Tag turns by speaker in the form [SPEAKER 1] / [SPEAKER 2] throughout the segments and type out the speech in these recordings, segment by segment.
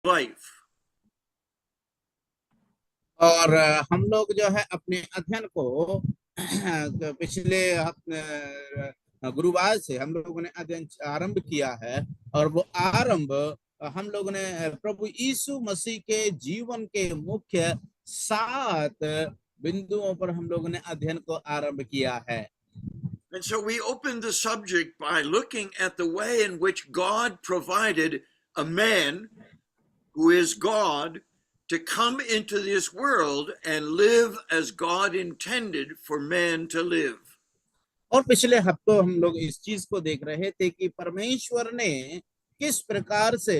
[SPEAKER 1] life.
[SPEAKER 2] और हम लोग जो है अपने अध्ययन को पिछले गुरुवार से हम लोगों ने अध्ययन आरंभ किया है और वो आरंभ हम लोगों ने प्रभु यीशु मसीह के जीवन के मुख्य 7 बिंदुओं पर हम लोगों ने अध्ययन को आरंभ किया है.
[SPEAKER 1] And so we opened the subject by looking at the way in which God provided a man who is God to come into this world and live as God intended for man to live.
[SPEAKER 2] और पिछले हफ्तों हम लोग इस चीज को देख रहे थे कि परमेश्वर ने किस प्रकार से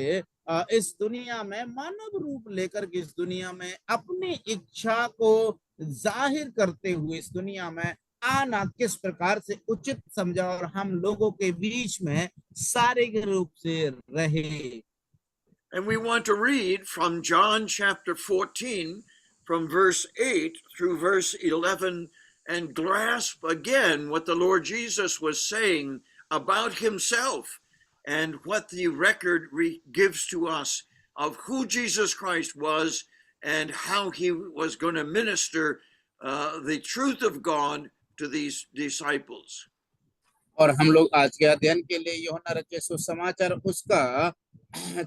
[SPEAKER 2] इस दुनिया में मानव रूप लेकर के इस दुनिया में अपनी इच्छा को जाहिर करते हुए इस दुनिया में आना किस प्रकार से उचित समझा और हम लोगों के बीच में शारीरिक रूप से रहे.
[SPEAKER 1] And we want to read from John chapter 14, from verse 8 through verse 11, and grasp again what the Lord Jesus was saying about himself and what the record gives to us of who Jesus Christ was and how he was going to minister the truth of God to these disciples.
[SPEAKER 2] और हम लोग आज के अध्ययन के लिए यूहन्ना रचित सुसमाचार उसका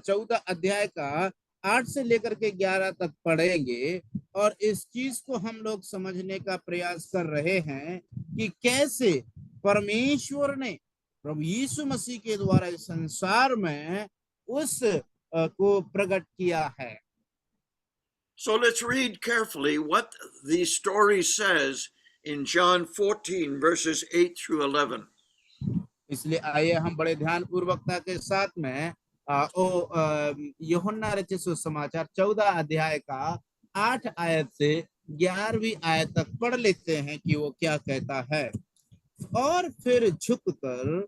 [SPEAKER 2] 14 अध्याय का 8 से लेकर के 11 तक पढ़ेंगे और इस चीज को हम लोग समझने का प्रयास कर रहे हैं कि कैसे परमेश्वर ने प्रभु यीशु मसीह के द्वारा इस संसार में उस को प्रकट किया है.
[SPEAKER 1] So let's read carefully what the story says in John 14 verses 8 through 11.
[SPEAKER 2] इसलिए आइए हम बड़े ध्यान पूर्वकता के साथ में यूहन्ना रचित सुसमाचार 14 अध्याय का 8 आयत से 11वीं आयत तक पढ़ लेते हैं कि वो क्या कहता है. और फिर झुककर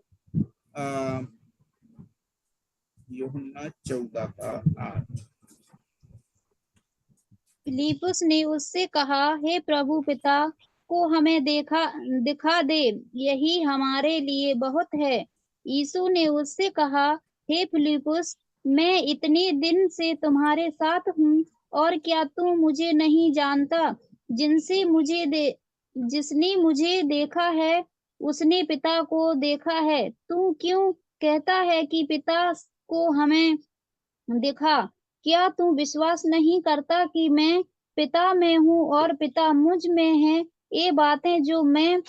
[SPEAKER 2] यूहन्ना 14 का 8.
[SPEAKER 3] फिलिप्पुस ने उससे कहा, हे प्रभु, पिता को हमें दिखा दे, यही हमारे लिए बहुत है. यीशु ने उससे कहा, हे फिलिप्पुस, मैं इतने दिन से तुम्हारे साथ हूँ और क्या तू मुझे नहीं जानता? जिसने मुझे देखा है उसने पिता को देखा है. तू क्यों कहता है कि पिता को हमें दिखा? क्या तू विश्वास नहीं करता कि मैं पिता में हूँ और पिता मुझ में है? ये बातें जो मैं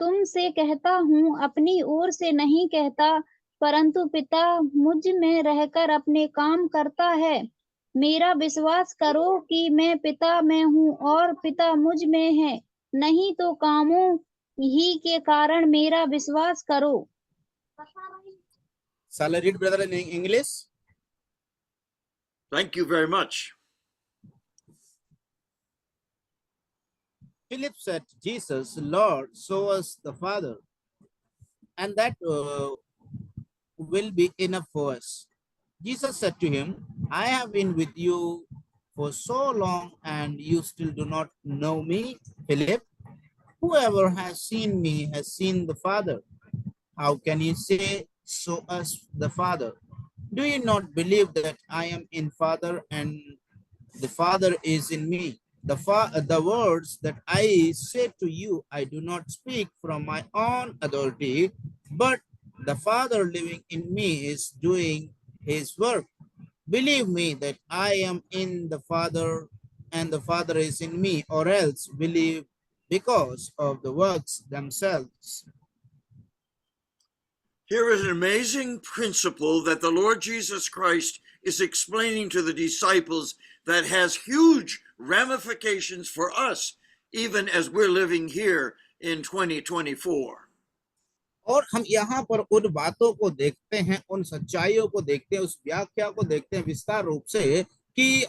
[SPEAKER 3] तुमसे कहता हूँ अपनी ओर से नहीं कहता, परंतु पिता मुझ में रहकर अपने काम करता है. मेरा विश्वास करो कि मैं पिता में हूँ और पिता मुझ में है, नहीं तो कामों ही के कारण मेरा विश्वास करो.
[SPEAKER 2] Shall I read, brother, in English?
[SPEAKER 1] Thank you very much.
[SPEAKER 2] Philip said to Jesus, Lord, show us the Father, and that will be enough for us. Jesus said to him, I have been with you for so long, and you still do not know me, Philip? Whoever has seen me has seen the Father. How can you say, show us the Father? Do you not believe that I am in Father and the Father is in me? The words that I say to you, I do not speak from my own authority, but the Father living in me is doing his work. Believe me that I am in the Father and the Father is in me, or else believe because of the works themselves.
[SPEAKER 1] Here is an amazing principle that the Lord Jesus Christ is explaining to the disciples that has huge ramifications for us, even as we're living here in 2024.
[SPEAKER 2] और हम यहाँ पर उन बातों को देखते हैं, उन सच्चाइयों को देखते हैं, उस व्याख्या को देखते हैं विस्तार रूप से कि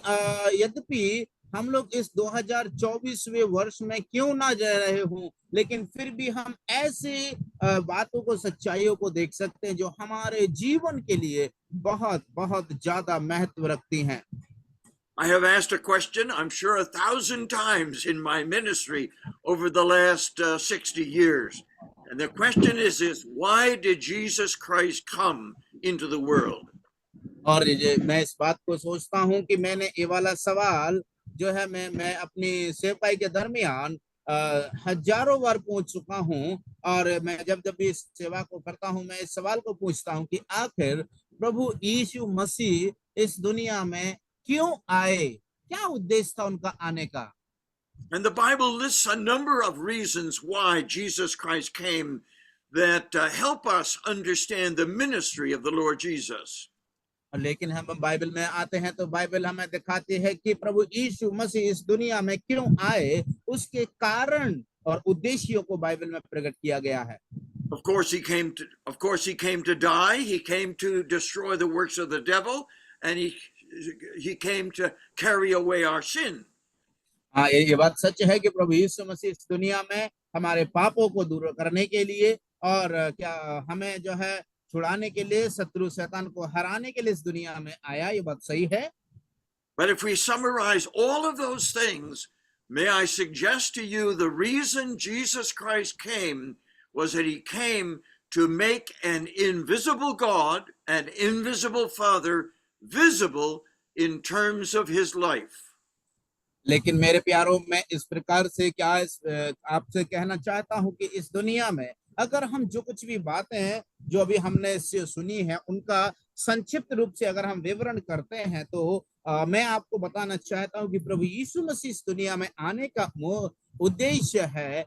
[SPEAKER 2] यद्यपि हम लोग इस 2024वें वर्ष में क्यों ना जा रहे हों, लेकिन फिर भी हम ऐसे बातों को, सच्चाइयों को देख सकते हैं जो हमारे जीवन के लिए बहुत बहुत ज्यादा महत्व रखती हैं.
[SPEAKER 1] I have asked a question, I'm sure 1,000 times in my ministry over the last 60 years. And the question is this: why did Jesus Christ come into the world?
[SPEAKER 2] और मैं इस बात को सोचता हूँ कि मैंने ये वाला सवाल जो है मैं अपनी सेवकाई के दरमियान हजारों बार पूछ चुका हूँ। और मैं जब जब भी इस सेवा को करता हूँ मैं इस सवाल को पूछता हूँ कि आखिर प्रभु यीशु मसीह इस दुनिया में क्यों आए, क्या उद्देश्य था उनका आने का।
[SPEAKER 1] And the Bible lists a number of reasons why Jesus Christ came that help us understand the ministry of the Lord Jesus.
[SPEAKER 2] लेकिन हम बाइबल में आते हैं तो बाइबल हमें दिखाती है कि प्रभु यीशु मसीह इस दुनिया में क्यों आए, उसके कारण और उद्देश्यों को बाइबल में प्रकट किया गया है।
[SPEAKER 1] Of course he came to die. He came to destroy the works of the devil, and he came to carry away our sin.
[SPEAKER 2] हाँ, ये बात सच है कि प्रभु यीशु मसीह इस दुनिया में हमारे पापों को दूर करने के लिए और क्या हमें जो है छुड़ाने के लिए, शत्रु शैतान को हराने के लिए इस दुनिया में आया, ये बात सही है।
[SPEAKER 1] But if we summarize all of those things, may I suggest to you the reason Jesus Christ came was that he came to make an invisible God, an invisible Father, visible in terms of his life.
[SPEAKER 2] लेकिन मेरे प्यारों, मैं इस प्रकार से क्या आपसे कहना चाहता हूं कि इस दुनिया में अगर हम जो कुछ भी बातें जो अभी हमने सुनी है उनका संक्षिप्त रूप से अगर हम विवरण करते हैं तो मैं आपको बताना चाहता हूं कि प्रभु यीशु मसीह इस दुनिया में आने का उद्देश्य है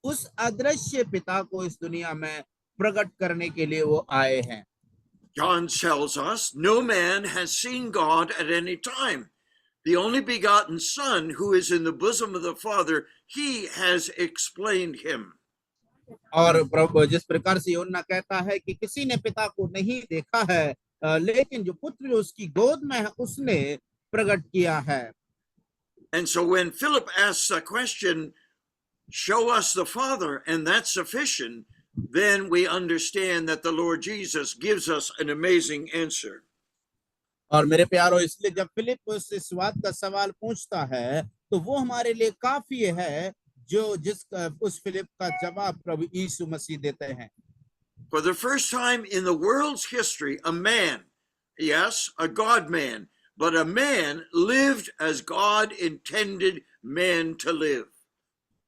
[SPEAKER 2] उस अदृश्य पिता को इस दुनिया में प्रकट करने के लिए वो आए हैं।
[SPEAKER 1] John tells us, no man has seen God at any time. The only begotten Son, who is in the bosom of the Father, he has explained him.
[SPEAKER 2] और प्रभु जिस प्रकार से यूहन्ना कहता है कि किसी ने पिता को नहीं देखा है, लेकिन जो पुत्र उसकी गोद में है उसने प्रकट किया है।
[SPEAKER 1] And so when Philip asks a question, show us the Father, and that's sufficient, then we understand that the Lord Jesus gives us an amazing answer.
[SPEAKER 2] और मेरे प्यारो, इसलिए जब फिलिप इस बात का सवाल पूछता है तो वो हमारे लिए काफी है जो उस फिलिप का जवाब प्रभु यीशु मसीह देते हैं।
[SPEAKER 1] For the first time in the world's history, a man, yes, a God man, but a man lived as God intended man to live.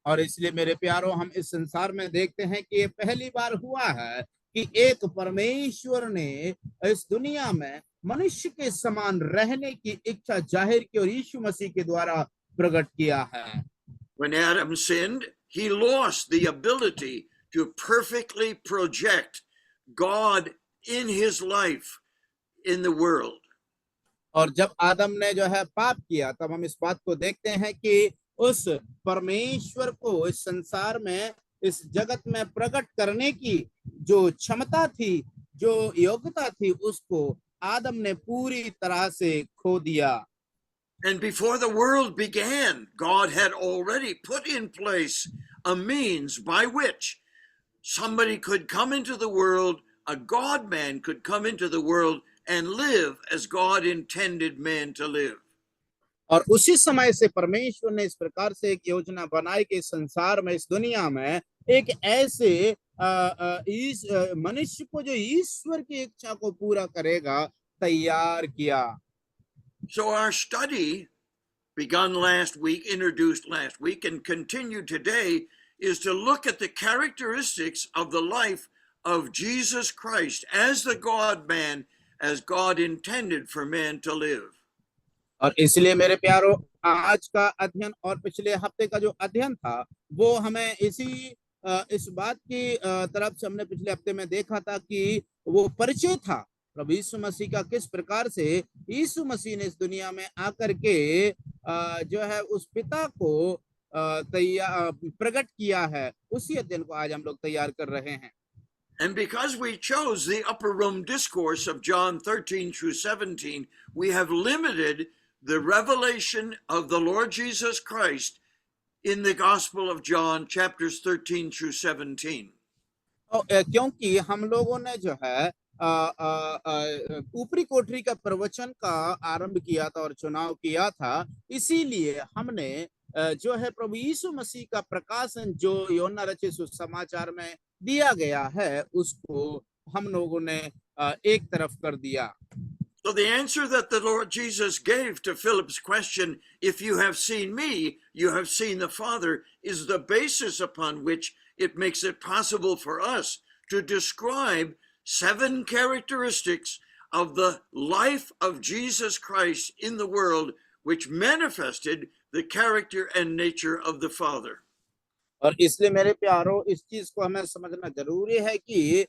[SPEAKER 2] और इसलिए मेरे प्यारो, हम इस संसार में देखते हैं कि ये पहली बार हुआ है कि एक परमेश्वर ने इस दुनिया में मनुष्य के समान रहने की इच्छा जाहिर की और यीशु मसीह के द्वारा प्रकट किया है।
[SPEAKER 1] When Adam sinned, he lost the ability to perfectly project God in his life in the world.
[SPEAKER 2] और जब आदम ने जो है पाप किया तब हम इस बात को देखते हैं कि उस परमेश्वर को इस संसार में, इस जगत में प्रकट करने की जो क्षमता थी, जो योग्यता थी, उसको आदम ने पूरी तरह से खो दिया।
[SPEAKER 1] And before the world began, God had already put in place a means by which somebody could come into the world, a God man could come into the world and live as God intended man to live.
[SPEAKER 2] और उसी समय से परमेश्वर ने इस प्रकार से एक योजना बनाई कि संसार में, इस दुनिया में एक ऐसे मनुष्य को जो ईश्वर की इच्छा को पूरा करेगा तैयार किया।
[SPEAKER 1] So our study, begun last week, introduced last week, and continued today, is to look at the characteristics of the life of Jesus Christ as the God-man, as God intended for man to live.
[SPEAKER 2] और इसलिए मेरे प्यारो, आज का अध्ययन और पिछले हफ्ते का जो अध्ययन था वो हमें इस बात की तरफ से हमने पिछले हफ्ते में देखा था कि वो परिचय था प्रभु यीशु मसीह का, किस प्रकार से यीशु मसीह ने इस दुनिया में आकर के जो है उस पिता को प्रकट किया है। उसी अध्ययन को आज हम लोग तैयार कर रहे हैं।
[SPEAKER 1] And because we chose the upper room discourse of John 13 through 17, we have limited the revelation of the Lord Jesus Christ in the Gospel of John, chapters 13 through 17.
[SPEAKER 2] क्योंकि हम लोगों ने जो है ऊपरी कोठरी का प्रवचन का आरंभ किया था और चुनाव किया था, इसीलिए हमने जो है प्रभु यीशु मसीह का प्रकाशन जो यूहन्ना रचित सुसमाचार में दिया गया है उसको हम लोगों ने एक तरफ कर दिया।
[SPEAKER 1] So the answer that the Lord Jesus gave to Philip's question, if you have seen me, you have seen the Father, is the basis upon which it makes it possible for us to describe 7 characteristics of the life of Jesus Christ in the world, which manifested the character and nature of the Father.
[SPEAKER 2] और इसलिए मेरे प्यारो इस चीज को हमें समझना जरूरी है कि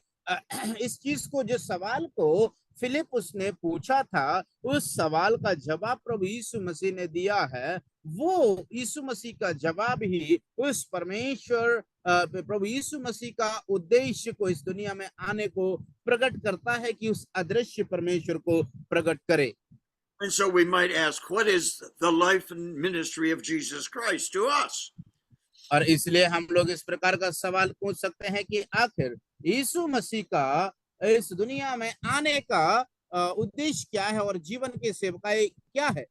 [SPEAKER 2] इस चीज को, जो सवाल को फिलिपुस ने पूछा था, उस सवाल का जवाब प्रभु यीशु मसीह ने दिया है। वो यीशु मसीह का जवाब ही उस परमेश्वर प्रभु यीशु मसीह का उद्देश्य को इस दुनिया में आने को प्रकट करता है कि उस अदृश्य परमेश्वर को प्रकट करे।
[SPEAKER 1] And so we might ask, what is the life and ministry of Jesus Christ to us?
[SPEAKER 2] और इसलिए हम लोग इस प्रकार का सवाल पूछ सकते हैं कि आखिर यीशु मसीह का इस दुनिया में आने का उद्देश्य क्या है और जीवन की सेवकाई क्या है।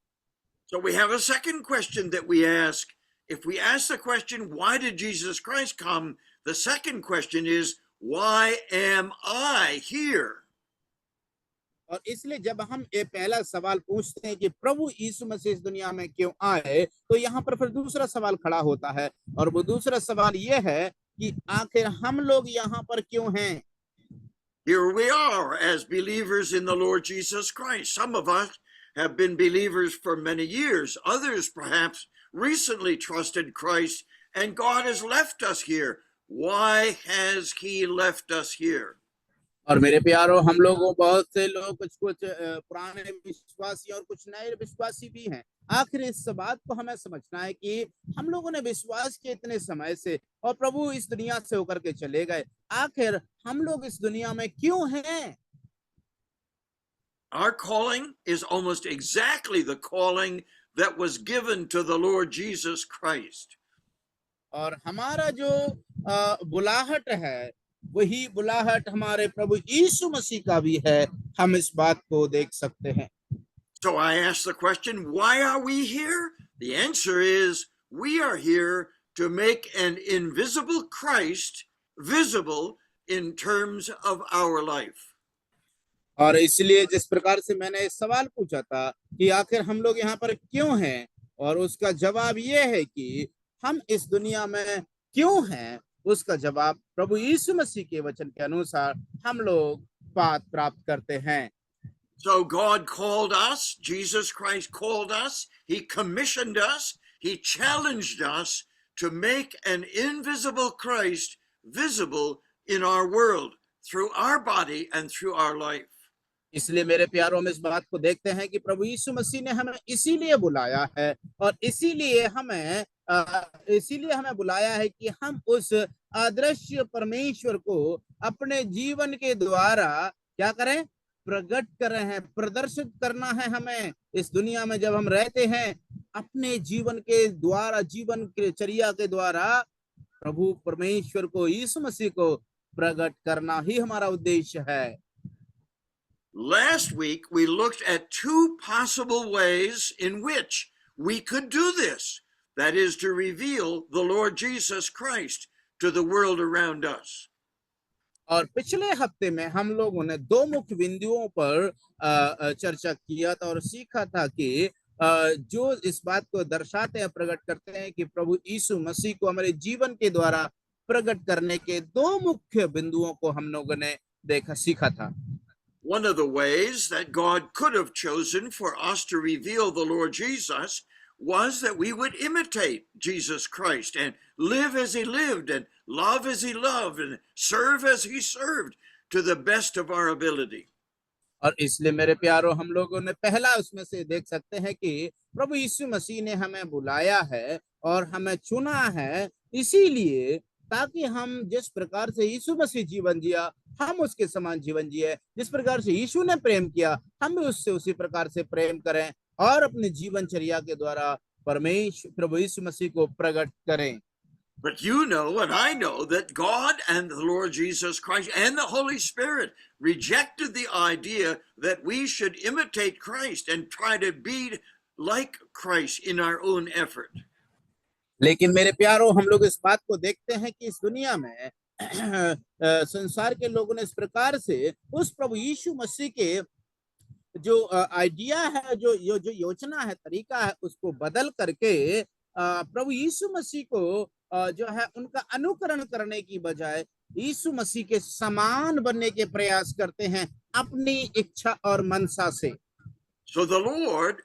[SPEAKER 1] So we have a second question that we ask. If we ask the question, why did Jesus Christ come? The second question is, why am I here?
[SPEAKER 2] और इसलिए जब हम ये पहला सवाल पूछते हैं कि प्रभु यीशु मसीह इस दुनिया में क्यों आए, तो यहाँ पर फिर दूसरा सवाल खड़ा होता है, और वो दूसरा सवाल ये है कि आखिर हम लोग यहाँ पर क्यों हैं।
[SPEAKER 1] Here we are as believers in the Lord Jesus Christ. Some of us have been believers for many years. Others perhaps recently trusted Christ, and God has left us here. Why has He left us here?
[SPEAKER 2] और मेरे प्यारो, हम लोगों बहुत से लोग कुछ पुराने विश्वासी और कुछ नए विश्वासी भी हैं। आखिर इस बात को हमें समझना है कि हम लोगों ने विश्वास किए इतने समय से, और प्रभु इस दुनिया से होकर के चले गए, आखिर हम लोग इस दुनिया में क्यों हैं।
[SPEAKER 1] Our calling is almost exactly the calling that was given to the Lord Jesus Christ.
[SPEAKER 2] और हमारा जो बुलाहट है, वही बुलाहट हमारे प्रभु यीशु मसीह का भी है। हम इस बात को देख सकते हैं।
[SPEAKER 1] So I ask the question, why are we here? The answer is, we are here to make an invisible Christ visible in terms of our life.
[SPEAKER 2] और इसलिए जिस प्रकार से मैंने इस सवाल पूछा था कि आखिर हम लोग यहाँ पर क्यों हैं, और उसका जवाब ये है कि हम इस दुनिया में क्यों हैं, उसका जवाब प्रभु यीशु मसीह के वचन के अनुसार हम लोग प्राप्त करते हैं।
[SPEAKER 1] So God called us, Jesus Christ called us, He commissioned us, He challenged us to make an invisible Christ visible in our world, through our body and through our life.
[SPEAKER 2] इसलिए मेरे प्यारों, हम इस बात को देखते हैं कि प्रभु यीशु मसीह ने हमें इसीलिए बुलाया है, और इसीलिए हमें बुलाया है कि हम उस अदृश्य परमेश्वर को अपने जीवन के द्वारा क्या करें, प्रकट कर रहे हैं, प्रदर्शित करना है हमें इस दुनिया में। जब हम रहते हैं, अपने जीवन के द्वारा, जीवन के चर्या के द्वारा प्रभु परमेश्वर को, यीशु मसीह को प्रकट करना ही हमारा उद्देश्य है।
[SPEAKER 1] Last week, we looked at 2 possible ways in which we could do this. That is, to reveal the Lord Jesus Christ to the world around us.
[SPEAKER 2] और पिछले हफ्ते में हम लोगों ने 2 मुख्य बिंदुओं पर चर्चा किया था और सीखा था कि जो इस बात को दर्शाते हैं, प्रकट करते हैं कि प्रभु यीशु मसीह को हमारे जीवन के द्वारा प्रकट करने के 2 मुख्य बिंदुओं को हम लोगों ने सीखा था।
[SPEAKER 1] One of the ways that God could have chosen for us to reveal the Lord Jesus was that we would imitate Jesus Christ and live as He lived and love as He loved and serve as He served to the best of our ability.
[SPEAKER 2] और इसलिए मेरे प्यारों, हम लोगों ने पहला उसमें से देख सकते हैं कि प्रभु यीशु मसीह ने हमें बुलाया है और हमें चुना है, इसीलिए ताकि हम जिस प्रकार से यीशु मसीह जीवन जिया, हम उसके समान जीवन जिए। जिस प्रकार से यीशु ने प्रेम किया, हम भी उससे उसी प्रकार से प्रेम करें और अपने जीवनचर्या के द्वारा परमेश्वर प्रभु यीशु मसीह को प्रकट करें।
[SPEAKER 1] But you know and I know that God and the Lord Jesus Christ and the Holy Spirit rejected the idea that we should imitate Christ and try to be like Christ in our own effort.
[SPEAKER 2] लेकिन मेरे प्यारों, हम लोग इस बात को देखते हैं कि इस दुनिया में संसार के लोगों ने इस प्रकार से उस प्रभु यीशु मसीह के जो आइडिया है, जो योजना है, तरीका है, उसको बदल करके प्रभु यीशु मसीह को जो है उनका अनुकरण करने की बजाय यीशु मसीह के समान बनने के प्रयास करते हैं अपनी इच्छा और मनसा से।
[SPEAKER 1] So the Lord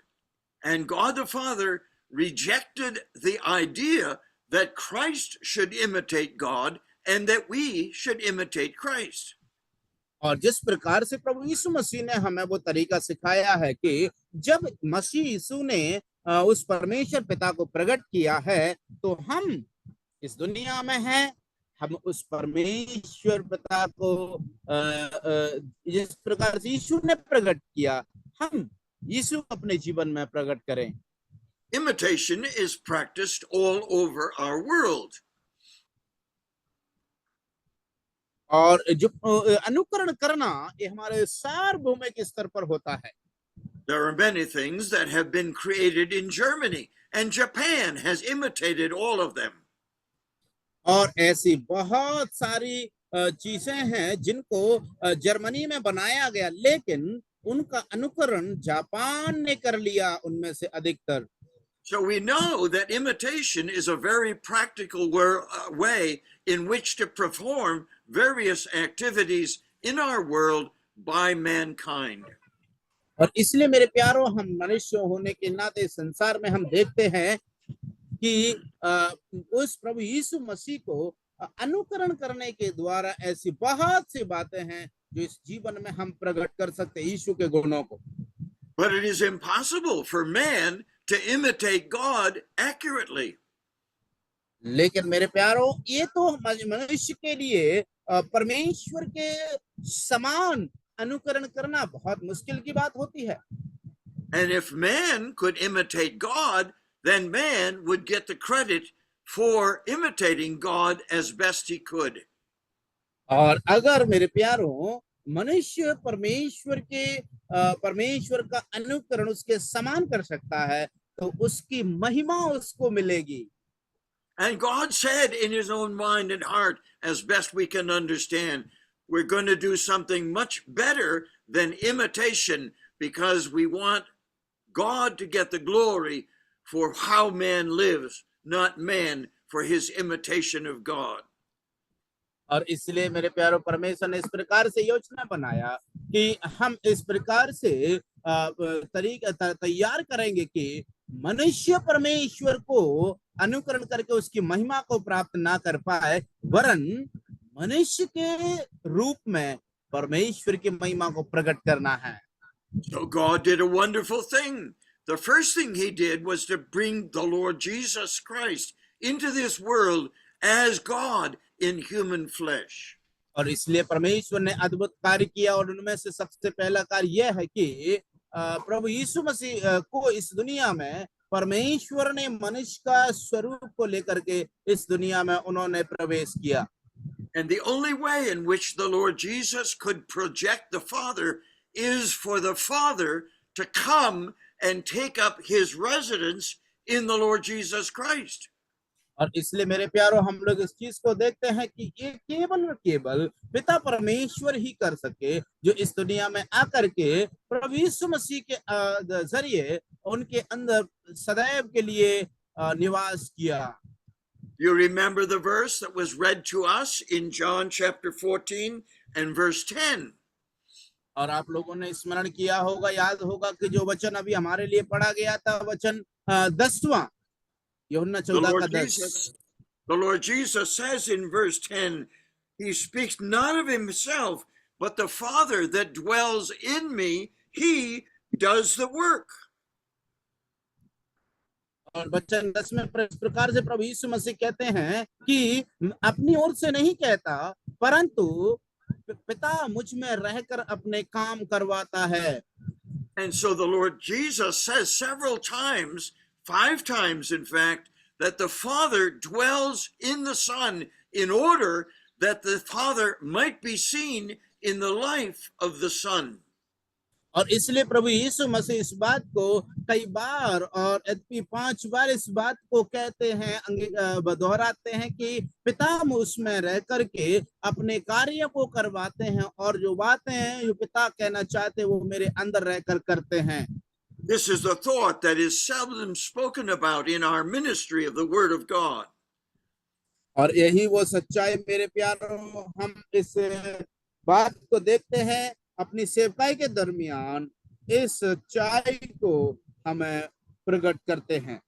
[SPEAKER 1] and God the Father rejected the idea that Christ should imitate God and that we should imitate Christ.
[SPEAKER 2] और जिस प्रकार से प्रभु यीशु मसीह ने हमें वो तरीका सिखाया है कि जब मसीह यीशु ने उस परमेश्वर पिता को प्रकट किया है, तो हम इस दुनिया में हैं, हम उस परमेश्वर पिता को जिस प्रकार से यीशु ने प्रकट किया, हम यीशु अपने जीवन में प्रकट करें।
[SPEAKER 1] Imitation is practiced all over our world.
[SPEAKER 2] और जो अनुकरण करना ये हमारे सार्वभौमिक स्तर पर होता है।
[SPEAKER 1] There are many things that have been created in Germany, and Japan has imitated all of them.
[SPEAKER 2] और ऐसी बहुत सारी चीजें हैं जिनको जर्मनी में बनाया गया, लेकिन उनका अनुकरण जापान ने कर लिया उनमें से अधिकतर।
[SPEAKER 1] So we know that imitation is a very practical way in which to perform various activities in our world by mankind.
[SPEAKER 2] और इसलिए मेरे प्यारो, हम मनुष्य होने के नाते संसार में हम देखते हैं कि उस प्रभु यीशु मसीह को अनुकरण करने के द्वारा ऐसी बहुत सी बातें हैं जो इस जीवन में हम प्रकट कर सकते हैं यीशु के गुणों को।
[SPEAKER 1] But it is impossible for man to imitate God accurately.
[SPEAKER 2] लेकिन मेरे प्यारो, ये तो मनुष्य के लिए परमेश्वर के समान अनुकरण करना बहुत मुश्किल की बात होती है।
[SPEAKER 1] And if man could imitate God, then man would get the credit for imitating God as best he could.
[SPEAKER 2] और अगर मेरे प्यारो मनुष्य परमेश्वर का अनुकरण उसके समान कर सकता है, तो उसकी महिमा उसको मिलेगी।
[SPEAKER 1] And God said in his own mind and heart, as best we can understand, we're going to do something much better than imitation, because we want God to get the glory for how man lives, not man for his imitation of God.
[SPEAKER 2] और इसलिए मेरे प्यारो, परमेश्वर ने इस प्रकार से योजना बनाया कि हम इस प्रकार से तरीका तैयार करेंगे कि मनुष्य परमेश्वर को अनुकरण करके उसकी महिमा को प्राप्त ना कर पाए, वरन मनुष्य के रूप में परमेश्वर की महिमा को प्रकट करना है।
[SPEAKER 1] So God did a wonderful thing. The first thing he did was to bring the Lord Jesus Christ into this world as God in human flesh.
[SPEAKER 2] और इसलिए परमेश्वर ने अद्भुत कार्य किया, और उनमें से सबसे पहला कार्य यह है कि प्रभु यीशु मसीह को इस दुनिया में परमेश्वर ने मनुष्य का स्वरूप को लेकर के इस दुनिया में उन्होंने प्रवेश किया।
[SPEAKER 1] And the only way in which the Lord Jesus could project the Father is for the Father to come and take up his residence in the Lord Jesus Christ.
[SPEAKER 2] और इसलिए मेरे प्यारो, हम लोग इस चीज को देखते हैं कि ये केवल पिता परमेश्वर ही कर सके, जो इस दुनिया में आकर के प्रभु यीशु मसीह के जरिए उनके अंदर सदैव के लिए निवास किया।
[SPEAKER 1] You remember the verse that was read to us in John chapter 14 and verse 10.
[SPEAKER 2] और आप लोगों ने स्मरण किया होगा, याद होगा कि जो वचन अभी हमारे लिए पढ़ा गया था, वचन 10वां, यूहन्ना 14:10।
[SPEAKER 1] The Lord Jesus says in verse 10, he speaks not of himself, but the Father that dwells in me, he does the work.
[SPEAKER 2] और वचन 10 में इस प्रकार से प्रभु यीशु मसीह कहते हैं कि अपनी ओर से नहीं कहता, परंतु पिता मुझ में रहकर अपने काम करवाता है।
[SPEAKER 1] And so the Lord Jesus says several times, 5 times in fact, that the Father dwells in the Son in order that the Father might be seen in the life of the Son.
[SPEAKER 2] और इसलिए प्रभु यीशु मसीह इस बात को कई बार और यद्यपि 5 बार इस बात को कहते हैं, दोहराते हैं कि पिता उसमें रह करके अपने कार्य को करवाते हैं और जो बातें हैं जो पिता कहना चाहते हैं वो मेरे अंदर रहकर करते हैं।
[SPEAKER 1] This is a thought that is seldom spoken about in our ministry of the Word of God.
[SPEAKER 2] और यही वो सच्चाई मेरे प्यारों, हम इस बात को देखते हैं अपनी सेवकाई के दरमियान, इस सच्चाई को हमें प्रकट करते हैं।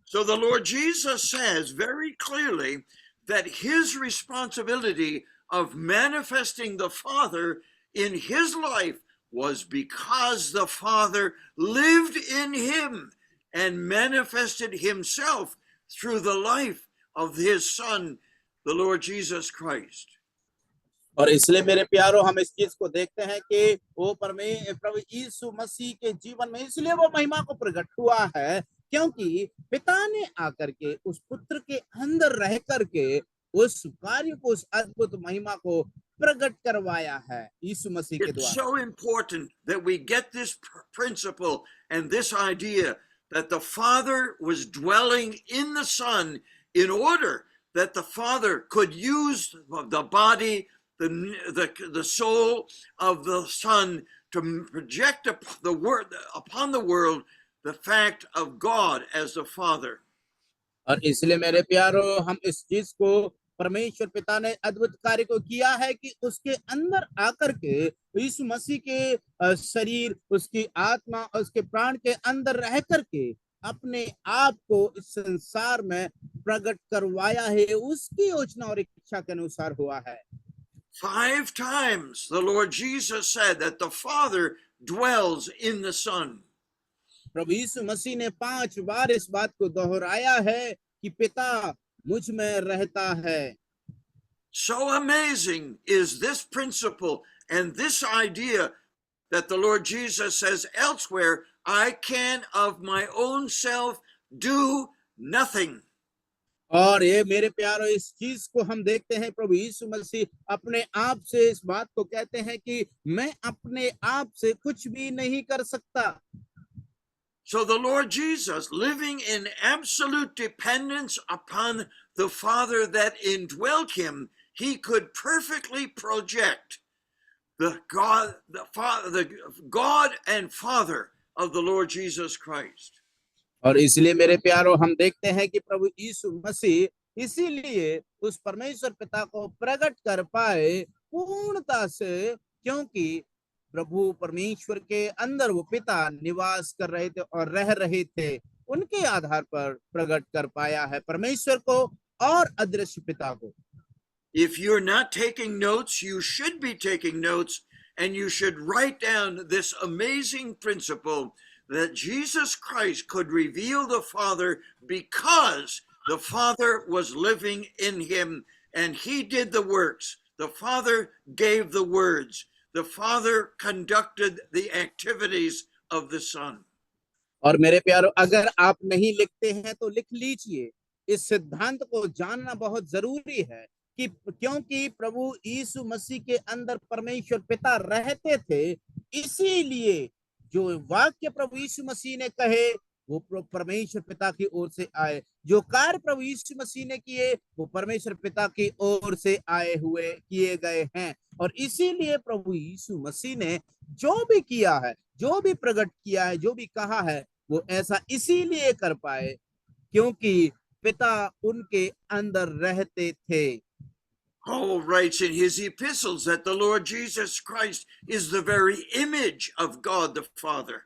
[SPEAKER 1] So the Lord Jesus says very clearly that his responsibility of manifesting the Father in his life was because the Father lived in him and manifested himself through the life of his Son, the Lord Jesus Christ.
[SPEAKER 2] और इसलिए मेरे प्यारो हम इस चीज को देखते हैं कि वो प्रभु यीशु मसीह के जीवन में इसलिए वो महिमा को प्रकट हुआ है क्योंकि पिता ने आकर के उस पुत्र के अंदर रह करके उस कार्य को, उस अद्भुत महिमा को प्रकट करवाया है यीशु मसीह के
[SPEAKER 1] It's
[SPEAKER 2] द्वारा।
[SPEAKER 1] so important that we get this principle and this idea that the Father was dwelling in the Son in order that the Father could use the body, the soul of the Son to project upon the world the fact of God as the Father.
[SPEAKER 2] और इसलिए मेरे प्यारो हम इस चीज को, परमेश्वर पिता ने अद्भुत कार्य को किया है कि उसके अंदर आकर के यीशु मसीह के शरीर, उसकी आत्मा और उसके प्राण के अंदर रह करके अपने आप को इस संसार में प्रकट करवाया है, उसकी योजना और इच्छा के अनुसार हुआ है।
[SPEAKER 1] 5 times the Lord Jesus said that the Father dwells in the Son.
[SPEAKER 2] प्रभु यीशु मसीह ने 5 बार इस बात को दोहराया है कि पिता मुझ में रहता है।
[SPEAKER 1] So amazing is this principle and this idea that the Lord Jesus says elsewhere, I can of my own self do nothing.
[SPEAKER 2] और ये मेरे प्यारो इस चीज को हम देखते हैं, प्रभु यीशु मसीह अपने आप से इस बात को कहते हैं कि मैं अपने आप से कुछ भी नहीं कर सकता।
[SPEAKER 1] So the Lord Jesus, living in absolute dependence upon the Father that indwelt him, he could perfectly project the God and Father of the Lord Jesus Christ.
[SPEAKER 2] और इसलिए मेरे प्यारो हम देखते हैं कि प्रभु यीशु मसीह इसीलिए उस परमेश्वर पिता को प्रकट कर पाए पूर्णता से, क्योंकि प्रभु परमेश्वर के अंदर वो पिता निवास कर रहे थे और रह रहे थे, उनके आधार पर प्रकट कर पाया है परमेश्वर को और अदृश्य पिता को।
[SPEAKER 1] If you're not taking notes, you should be taking notes, and you should write down this amazing principle that Jesus Christ could reveal the Father because the Father was living in him and he did the works. The Father gave the words. The Father conducted the activities of the Son.
[SPEAKER 2] और मेरे प्यारो, अगर आप नहीं लिखते हैं तो लिख लीजिए। इस सिद्धांत को जानना बहुत जरूरी है कि क्योंकि प्रभु यीशु मसीह के अंदर परमेश्वर पिता रहते थे, इसीलिए जो वाक्य प्रभु यीशु मसीह ने कहे वो परमेश्वर पिता की ओर से आए, जो कार्य प्रभु यीशु मसीह ने किए वो परमेश्वर पिता की ओर से आए हुए किए गए हैं। और इसीलिए प्रभु यीशु मसीह ने जो भी किया है, जो भी प्रकट किया है, जो भी कहा है, वो ऐसा इसीलिए कर पाए क्योंकि पिता उनके अंदर रहते थे।
[SPEAKER 1] Paul writes in his epistles that the Lord Jesus Christ is the very image of God the Father.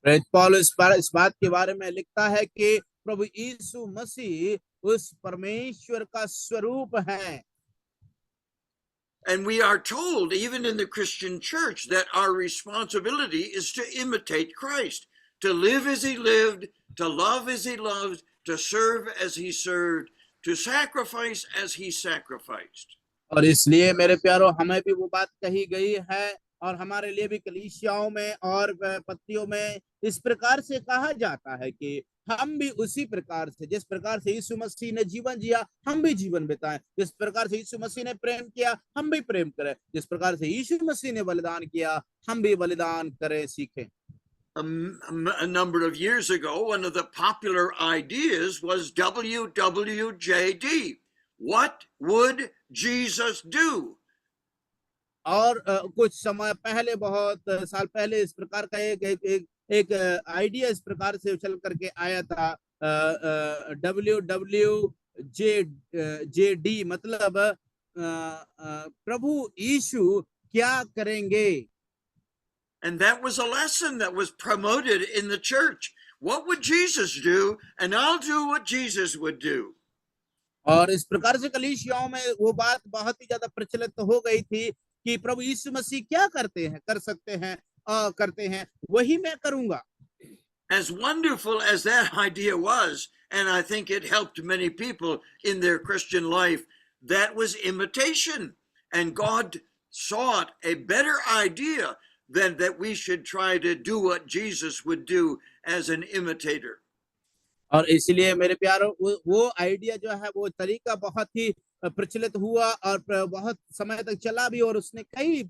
[SPEAKER 2] Paul इस बात के बारे में लिखता है कि प्रभु यीशु मसीह उस परमेश्वर का स्वरूप है।
[SPEAKER 1] And we are told, even in the Christian church, that our responsibility is to imitate Christ, to live as he lived, to love as he loved, to serve as he served, to sacrifice as he sacrificed.
[SPEAKER 2] और इसलिए मेरे प्यारो हमें भी वो बात कही गई है और हमारे लिए भी कलीसियाओं में और पत्तियों में इस प्रकार से कहा जाता है कि हम भी उसी प्रकार से, जिस प्रकार से यीशु मसीह ने जीवन जिया, हम भी जीवन बिताएं। जिस प्रकार से यीशु मसीह ने प्रेम किया, हम भी प्रेम करें। जिस प्रकार से यीशु मसीह ने बलिदान किया, हम भी बलिदान करें, सीखें।
[SPEAKER 1] A number of years ago, one of the popular ideas was WWJD. What would Jesus do?
[SPEAKER 2] और कुछ समय पहले, बहुत साल पहले, इस प्रकार का एक आइडिया इस प्रकार से उछल करके आया था, WWJD, मतलब प्रभु यीशु क्या करेंगे।
[SPEAKER 1] And that was a lesson that was promoted in the church. What would Jesus do? And I'll do what Jesus would do.
[SPEAKER 2] और इस प्रकार से कलीसियाओं में वो बात बहुत ही ज्यादा प्रचलित हो गई थी कि प्रभु यीशु मसीह क्या करते हैं, कर सकते हैं, करते हैं, वही मैं करूंगा।
[SPEAKER 1] As wonderful as that idea was, and I think it helped many people in their Christian life, that was imitation. And God sought a better idea than that we should try to do what Jesus would do as an imitator.
[SPEAKER 2] और इसलिए मेरे प्यारो, वो idea जो है, वो तरीका बहुत ही प्रचलित हुआ और बहुत समय तक चला भी, और उसने कई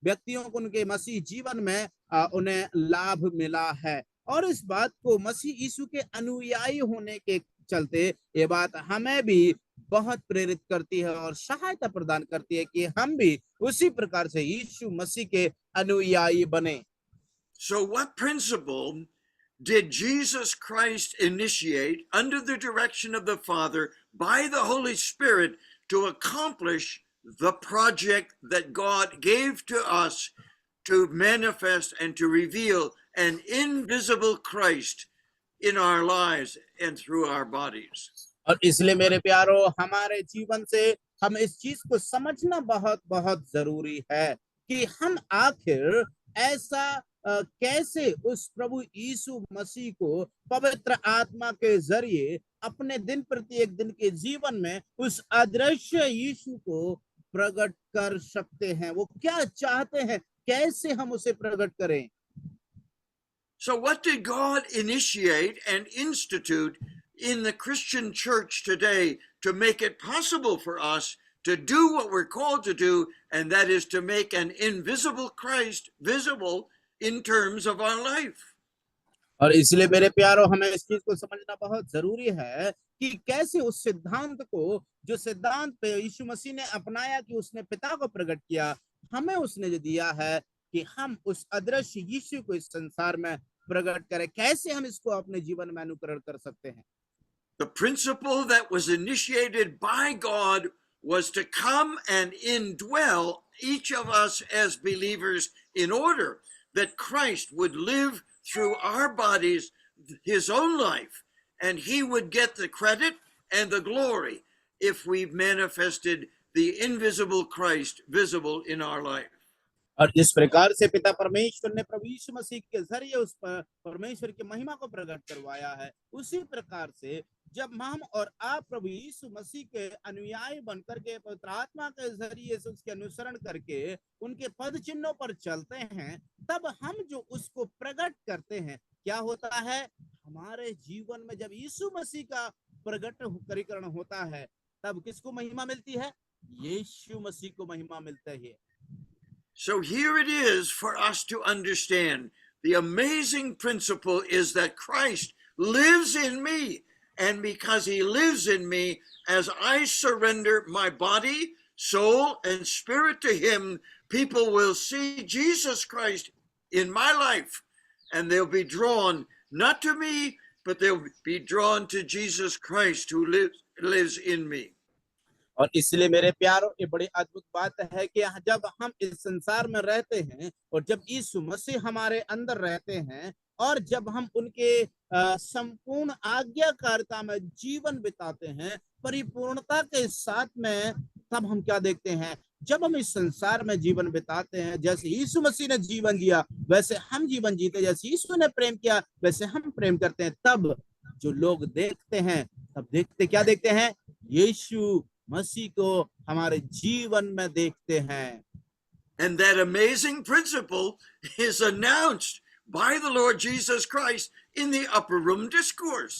[SPEAKER 2] व्यक्तियों को उनके मसीह जीवन में उन्हें लाभ मिला है। और इस बात को मसीह यीशु के अनुयायी होने के चलते ये बात हमें भी बहुत प्रेरित करती है और सहायता प्रदान करती है कि हम भी उसी प्रकार से यीशु मसीह के अनुयायी बने।
[SPEAKER 1] So what principle did Jesus Christ initiate under the direction of the Father by the Holy Spirit to accomplish the project that God gave to us to manifest and to reveal an invisible Christ in our lives and through our bodies?
[SPEAKER 2] और इसलिए मेरे प्यारो, हमारे जीवन से हम इस चीज को समझना बहुत बहुत जरूरी है कि हम आखिर ऐसा कैसे उस प्रभु यीशु मसीह को पवित्र आत्मा के जरिए अपने दिन प्रत्येक दिन के जीवन में उस अदृश्य यीशु को प्रकट कर सकते हैं। वो क्या चाहते हैं, कैसे हम उसे प्रकट करें।
[SPEAKER 1] So what did God initiate and institute in the Christian church today to make it possible for us to do what we're called to do, and that is to make an invisible Christ visible in terms of our life?
[SPEAKER 2] और इसलिए मेरे प्यारो, हमें इस चीज को समझना बहुत जरूरी है कि कैसे उस सिद्धांत को, जो सिद्धांत यीशु मसीह ने अपनाया कि उसने पिता को प्रकट किया, हमें उसने जो दिया है कि हम उस अदृश्य यीशु को इस संसार में प्रकट करें, कैसे हम इसको अपने जीवन में अनुकरण कर सकते हैं।
[SPEAKER 1] The principle that was initiated by God was to come and indwell each of us as believers in order that Christ would live through our bodies his own life, and he would get the credit and the glory if we've manifested the invisible Christ visible in our life.
[SPEAKER 2] और जिस प्रकार से पिता परमेश्वर ने प्रभु यीशु मसीह के जरिए उस परमेश्वर की महिमा को प्रकट करवाया है, उसी प्रकार से जब हम और आप प्रभु यीशु मसीह के अनुयायी बनकर के पवित्र आत्मा के जरिए से उसके अनुसरण करके उनके पद चिन्हों पर चलते हैं, तब हम जो उसको प्रकट करते हैं, क्या होता है हमारे जीवन में। जब यीशु मसीह का प्रकटीकरण होता है, तब किसको महिमा मिलती है? यीशु मसीह को महिमा मिलती है।
[SPEAKER 1] So here it is for us to understand. The amazing principle is that Christ lives in me, and because he lives in me, as I surrender my body, soul, and spirit to him, people will see Jesus Christ in my life, and they'll be drawn not to me, but they'll be drawn to Jesus Christ who lives in me.
[SPEAKER 2] और इसलिए मेरे प्यारों, ये बड़ी अद्भुत बात है कि जब हम इस संसार में रहते हैं और जब यीशु मसीह हमारे अंदर रहते हैं और जब हम उनके संपूर्ण आज्ञाकारिता में जीवन बिताते हैं परिपूर्णता के साथ में, तब हम क्या देखते हैं? जब हम इस संसार में जीवन बिताते हैं, जैसे यीशु मसीह ने जीवन जिया वैसे हम जीवन जीते, जैसे यीशु ने प्रेम किया वैसे हम प्रेम करते हैं, तब जो लोग देखते हैं, तब क्या देखते हैं? यीशु मसीह को हमारे जीवन में देखते हैं।
[SPEAKER 1] And that amazing principle is announced by the Lord Jesus Christ in the upper room discourse.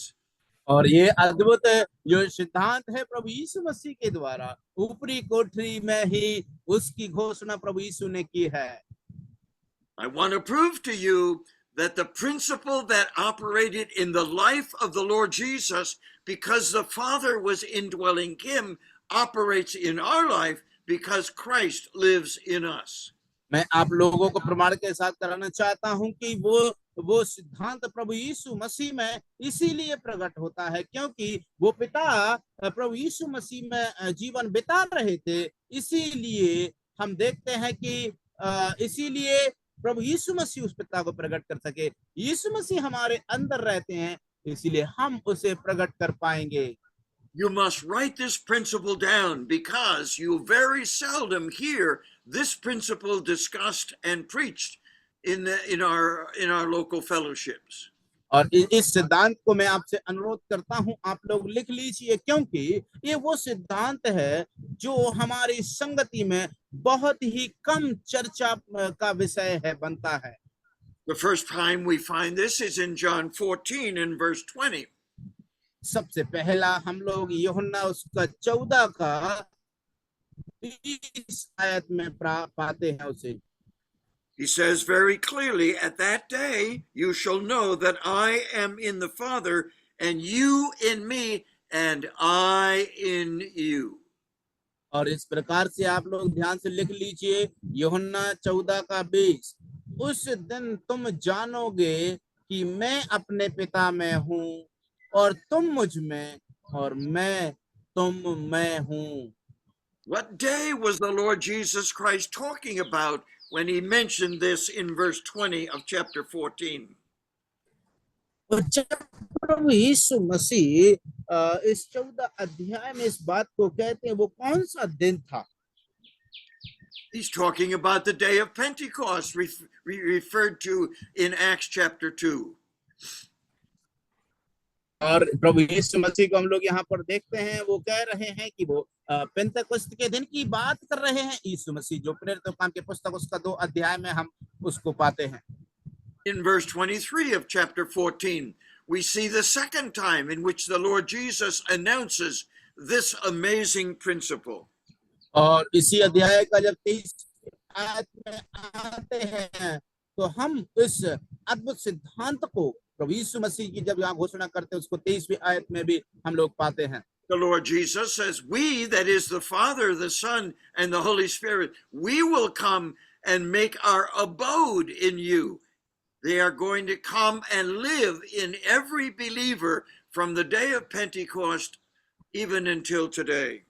[SPEAKER 2] और ये अद्भुत जो सिद्धांत है प्रभु यीशु मसीह के द्वारा ऊपरी कोठरी में ही उसकी घोषणा प्रभु यीशु ने की है।
[SPEAKER 1] I want to prove to you that the principle that operated in the life of the Lord Jesus, because the Father was indwelling him, operates in our life because Christ lives in us.
[SPEAKER 2] मैं आप लोगों को प्रमाण के साथ कराना चाहता हूं कि वो सिद्धांत प्रभु यीशु मसीह में इसीलिए प्रकट होता है क्योंकि वो पिता प्रभु यीशु मसीह में जीवन बिता रहे थे। इसीलिए हम देखते हैं कि इसीलिए प्रभु यीशु मसीह उस पिता को प्रकट कर सके। यीशु मसीह हमारे अंदर रहते हैं, इसीलिए हम उसे प्रकट कर पाएंगे।
[SPEAKER 1] You must write this principle down because you very seldom hear this principle discussed and preached in our local fellowships.
[SPEAKER 2] और इस सिद्धांत को मैं आपसे अनुरोध करता हूं आप लोग लिख लीजिए क्योंकि ये वो सिद्धांत है जो हमारी संगति में बहुत ही कम चर्चा का विषय है बनता है।
[SPEAKER 1] The first time we find this is in John 14 and verse 20.
[SPEAKER 2] सबसे पहला हम लोग यूहन्ना उसका 14 का 20 आयत में पाते हैं उसे।
[SPEAKER 1] He says very clearly, at that day you shall know that I am in the Father, and you in me, and I in you.
[SPEAKER 2] और इस प्रकार से आप लोग ध्यान से लिख लीजिए यूहन्ना 14 का 20। उस दिन तुम जानोगे कि मैं अपने पिता में हूँ और तुम मुझ में और मैं तुम में हूँ।
[SPEAKER 1] What day was the Lord Jesus Christ talking about when he mentioned this in verse 20 of chapter 14?
[SPEAKER 2] और जब प्रभु यीशु मसीह इस 14 अध्याय में इस बात को कहते हैं वो कौन सा दिन था?
[SPEAKER 1] He's talking about the day of Pentecost, referred to in Acts chapter 2.
[SPEAKER 2] और प्रभु यीशु मसीह को हम लोग यहाँ पर देखते हैं वो कह रहे हैं कि वो पेंतेकोस्त के दिन की बात कर रहे हैं। यीशु मसीह जो प्रेरितों के काम के पुस्तक उसका 2 अध्याय में हम उसको पाते हैं।
[SPEAKER 1] In verse 23 of chapter 14, we see the second time in which the Lord Jesus announces this amazing principle.
[SPEAKER 2] और इसी अध्याय का जब 23 आयत में आते हैं तो हम इस अद्भुत सिद्धांत को प्रभु यीशु मसीह की जब यहाँ घोषणा करते हैं उसको 23वीं आयत में भी हम लोग पाते हैं।
[SPEAKER 1] The Lord Jesus says, we, that is the Father, the Son, and the Holy Spirit, we will come and make our abode in you. They are going to come and live in every believer from the day of Pentecost even until today.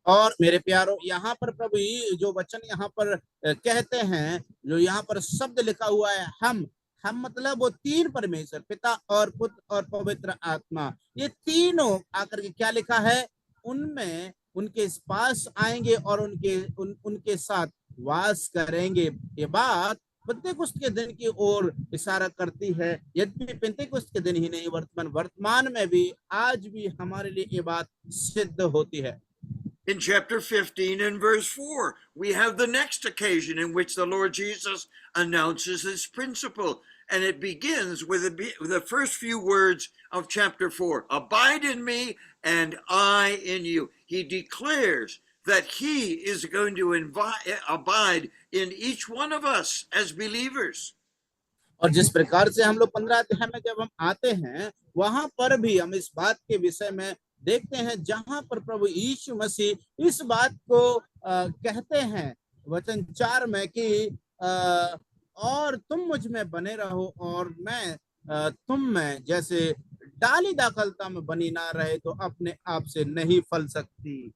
[SPEAKER 2] और मेरे प्यारो यहाँ पर प्रभु जो वचन यहाँ पर कहते हैं जो यहाँ पर शब्द लिखा हुआ है हम मतलब वो 3 परमेश्वर पिता और पुत्र और पवित्र आत्मा ये तीनों आकर के क्या लिखा है उनमें उनके पास आएंगे और उनके साथ वास करेंगे। ये बात पेंतेकोस्त के दिन की ओर इशारा करती है। यद्यपि पेंतेकोस्त के दिन ही नहीं वर्तमान में भी आज भी हमारे लिए ये बात सिद्ध होती है।
[SPEAKER 1] In chapter 15 and verse 4, we have the next occasion in which the Lord Jesus announces this principle. And it begins with the first few words of chapter 4. Abide in me and I in you. He declares that he is going to abide in each one of us as believers.
[SPEAKER 2] और जिस प्रकार से हम लोग 15 अध्याय में जब हम आते हैं वहां पर भी हम इस बात के विषय में देखते हैं जहां पर प्रभु यीशु मसीह इस बात को कहते हैं वचन 4 में कि और तुम मुझ में बने रहो और मैं तुम में, जैसे डाली दाखलता में बनी ना रहे तो अपने आप से नहीं फल सकती।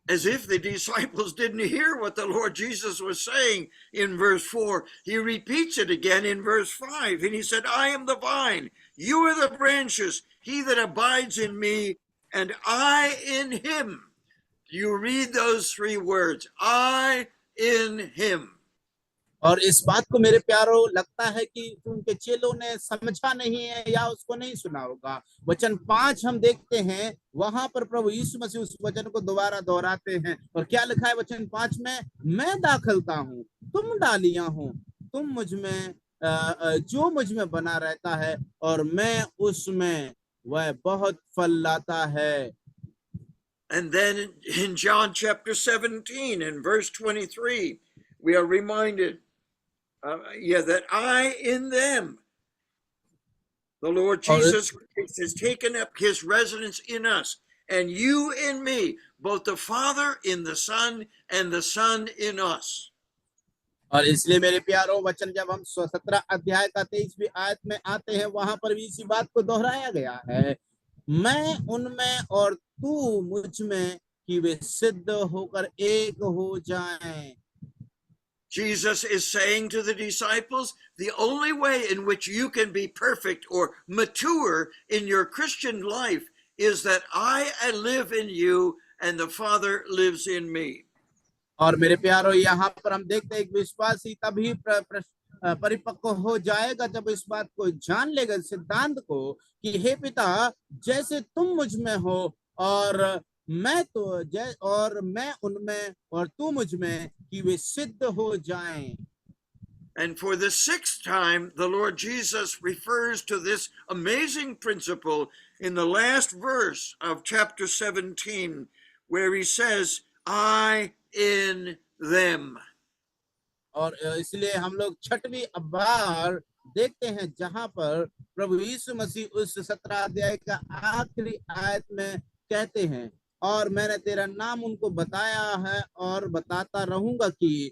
[SPEAKER 1] As if the disciples didn't hear what the Lord Jesus was saying in verse 4. He repeats it again in verse 5. And he said, I am the vine, you are the branches, he that abides in me, and I in him. You read those 3 words, I in him.
[SPEAKER 2] और इस बात को मेरे प्यारो लगता है कि उनके चेलों ने समझा नहीं है या उसको नहीं सुना होगा। वचन 5 हम देखते हैं, वहां पर प्रभु यीशु मसीह उस वचन को दोबारा दोहराते हैं और क्या लिखा है वचन 5 में, मैं दाखलता हूं, तुम डालियां हो, तुम मुझ में जो मुझ में बना रहता है और मैं उसमें, वह बहुत फल लाता है।
[SPEAKER 1] And then in John chapter 17 and verse 23, we are reminded, that I in them, the Lord
[SPEAKER 2] और
[SPEAKER 1] Jesus Christ has taken up his residence in us, and you in me, both the Father in the Son and the Son in us.
[SPEAKER 2] और इसलिए मेरे प्यारो वचन जब हम 17 अध्याय का 23वीं आयत में आते हैं, वहां पर भी इसी बात को दोहराया गया है, मैं उनमें और तू मुझ में, कि वे सिद्ध होकर एक हो जाएं।
[SPEAKER 1] Jesus is saying to the disciples, the only way in which you can be perfect or mature in your Christian life is that I live in you and the Father lives in me.
[SPEAKER 2] और मेरे प्यारो यहाँ पर हम देखते हैं एक विश्वासी तभी परिपक्व हो जाएगा जब इस बात को जान लेगा, सिद्धांत को, कि हे पिता, जैसे तुम मुझ में हो और मैं उनमें और तू मुझ में, कि वे सिद्ध हो जाएं।
[SPEAKER 1] And for the 6th time, the Lord Jesus refers to this amazing principle in the last verse of chapter 17, where he says, I in them.
[SPEAKER 2] और इसलिए हम लोग 6वीं बार देखते हैं जहां पर प्रभु यीशु मसीह उस 17 अध्याय का आखिरी आयत में कहते हैं, और मैंने तेरा नाम उनको बताया है और बताता रहूंगा कि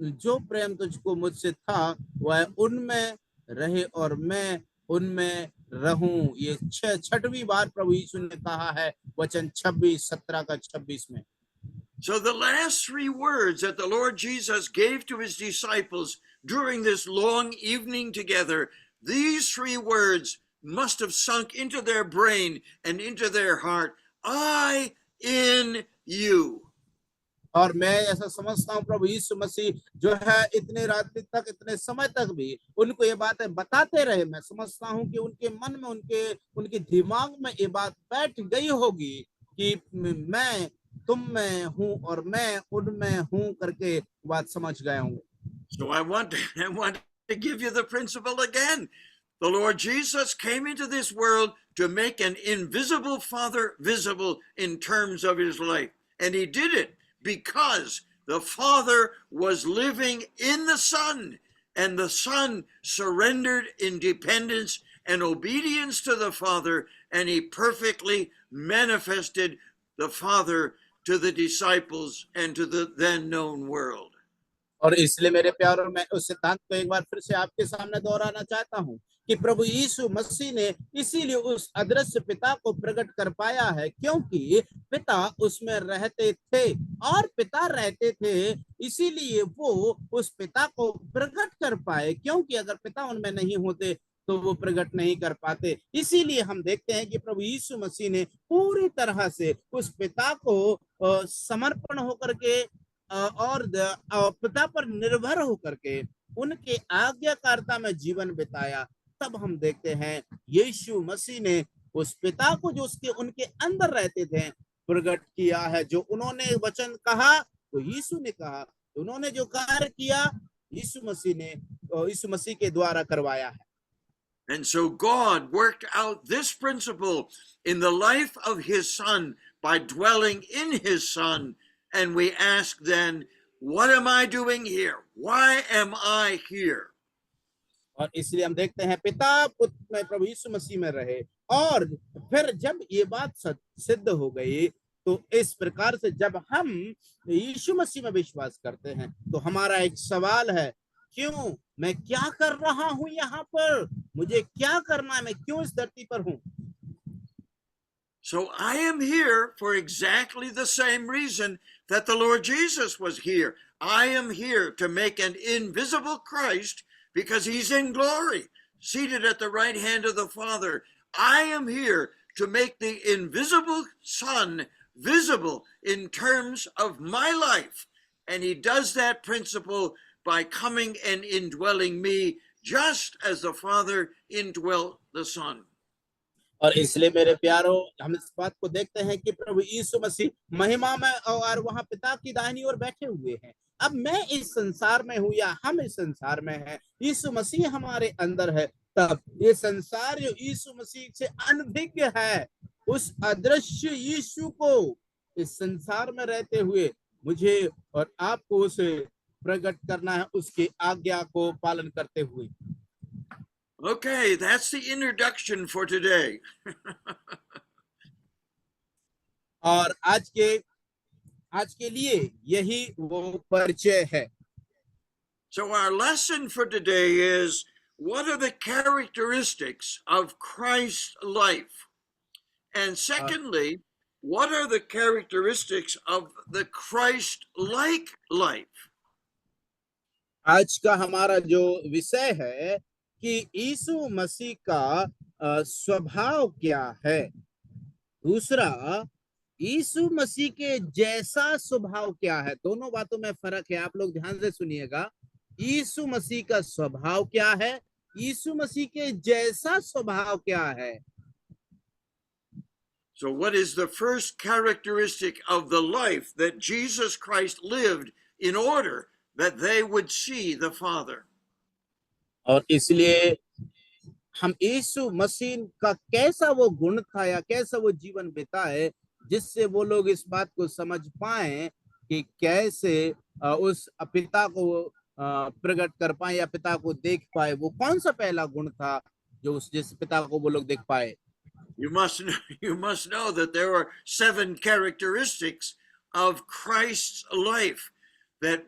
[SPEAKER 2] जो प्रेम तुझको मुझसे था वह उनमें रहे और मैं उनमें रहूं। ये 6वीं बार प्रभु यीशु ने कहा है, वचन 26 17 का 26 में।
[SPEAKER 1] So the last 3 words that the Lord Jesus gave to his disciples during this long evening together, these 3 words must have sunk into their brain and into their heart. I in you.
[SPEAKER 2] और मैं ऐसा समझता हूँ प्रभु यीशु मसीह जो है इतने रात्रि तक, इतने समय तक भी उनको ये बातें बताते रहे। मैं समझता हूँ कि उनके मन में, उनके दिमाग में ये बात बैठ गई होगी कि मैं तुम में हूँ और मैं उनमें हूँ करके बात समझ गए होंगे।
[SPEAKER 1] So I want to give you the principle again. The Lord Jesus came into this world to make an invisible Father visible in terms of his life. And he did it because the Father was living in the Son, and the Son surrendered in dependence and obedience to the Father, and he perfectly manifested the Father to the disciples and to the then known world.
[SPEAKER 2] और इसलिए मेरे प्यारों, मैं उस सिद्धांत को एक बार फिर से आपके सामने दोहराना चाहता हूँ कि प्रभु यीशु मसीह ने इसीलिए उस अदृश्य पिता को प्रकट कर पाया है, क्योंकि पिता उसमें रहते थे और पिता रहते थे, इसीलिए वो उस पिता को प्रकट कर पाए, क्योंकि अगर पिता उनमें नहीं होते तो वो प्रकट नहीं कर पाते। इसीलिए हम देखते हैं कि प्रभु यीशु मसीह ने पूरी तरह से उस पिता को समर्पण होकर के और पिता पर निर्भर होकर के उनके आज्ञाकारिता में जीवन बिताया। तब हम देखते हैं यीशु मसीह ने उस पिता को जो उनके अंदर रहते थे प्रकट किया है। जो उन्होंने वचन कहा तो यीशु ने कहा, उन्होंने जो कार्य किया यीशु मसीह के द्वारा करवाया है।
[SPEAKER 1] And so God worked out this principle in the life of his Son by dwelling in his Son. And we ask then, what am I doing here? Why am I here?
[SPEAKER 2] और इसलिए हम देखते हैं पिता पुत्र में प्रभु यीशु मसीह में रहे, और फिर जब ये बात सिद्ध हो गई तो इस प्रकार से जब हम यीशु मसीह में विश्वास करते हैं तो हमारा एक सवाल है, क्यों? मैं क्या कर रहा हूं यहाँ पर? मुझे क्या करना है? मैं क्यों इस धरती पर हूं?
[SPEAKER 1] So I am here for exactly the same reason that the Lord Jesus was here. I am here to make an invisible Christ because he's in glory, seated at the right hand of the Father. I am here to make the invisible Son visible in terms of my life. And he does that principle by coming and indwelling me, just as the Father indwelt the Son.
[SPEAKER 2] और इसलिए मेरे प्यारों, हम इस बात को देखते हैं कि प्रभु यीशु मसीह महिमा में और वहां पिता की दाहिनी ओर बैठे हुए हैं। अब मैं इस संसार में हूं या हम इस संसार में हैं, यीशु मसीह हमारे अंदर है, तब ये संसार जो यीशु मसीह से अनभिज्ञ है, उस अदृश्य यीशु को इस संसार में रहते हुए मुझे और आपको उसे प्रकट करना है, उसकी आज्ञा को पालन करते हुए।
[SPEAKER 1] Okay, that's the introduction for today.
[SPEAKER 2] और आज के लिए यही वो परिचय है।
[SPEAKER 1] So our lesson for today is, what are the characteristics of Christ's life? And secondly, what are the characteristics of the Christ-like life?
[SPEAKER 2] आज का हमारा जो विषय है कि यीशु मसीह का स्वभाव क्या है, दूसरा यीशु मसीह के जैसा स्वभाव क्या है। दोनों बातों में फर्क है, आप लोग ध्यान से सुनिएगा। यीशु मसीह का स्वभाव क्या है, यीशु मसीह के जैसा स्वभाव क्या है।
[SPEAKER 1] So what is the first characteristic of the life that Jesus Christ lived in order that they would see the Father?
[SPEAKER 2] और इसलिए हम यीशु मसीह का कैसा वो गुण था या कैसा वो जीवन बिताए, जिससे वो लोग इस बात को समझ पाए कि कैसे उस पिता को प्रकट कर पाए या पिता को देख पाए। वो कौन सा पहला गुण था जो जिस पिता को वो लोग देख पाए।
[SPEAKER 1] You must know that there are 7 characteristics of Christ's life that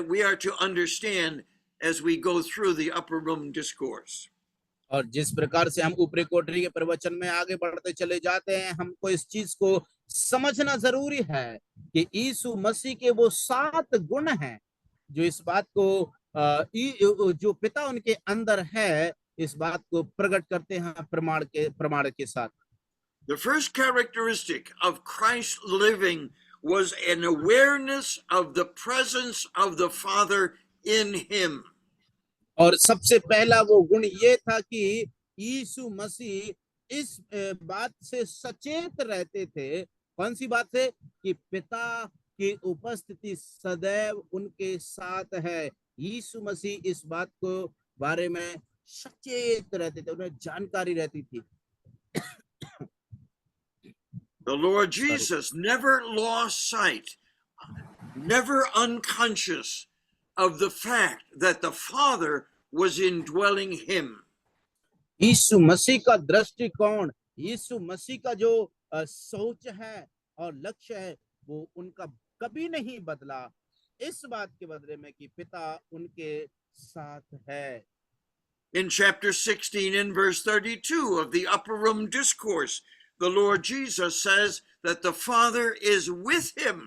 [SPEAKER 1] we are to understand as we go through the upper room discourse.
[SPEAKER 2] और जिस प्रकार से हम ऊपरी कोठरी के प्रवचन में आगे बढ़ते चले जाते हैं, हमको इस चीज को समझना जरूरी है कि यीशु मसीह के वो 7 गुण हैं जो इस बात को जो पिता उनके अंदर है, इस बात को प्रकट करते हैं प्रमाण के साथ।
[SPEAKER 1] The first characteristic of Christ's living was an awareness of the presence of the Father in him.
[SPEAKER 2] और सबसे पहला वो गुण ये था कि यीशु मसीह इस बात से सचेत रहते थे। कौन सी बात है? कि पिता की उपस्थिति सदैव उनके साथ है। यीशु मसीह इस बात को बारे में सचेत रहते थे, उन्हें जानकारी रहती थी।
[SPEAKER 1] The Lord Jesus never lost sight, never unconscious of the fact that the Father was indwelling him.
[SPEAKER 2] यीशु मसीह का दृष्टिकोण, यीशु मसीह का जो सोच है और लक्ष्य है, वो उनका कभी नहीं बदला, इस बात के बदले में कि पिता उनके साथ है।
[SPEAKER 1] In chapter 16 and verse 32 of the Upper Room Discourse, the Lord Jesus says that the Father is with him.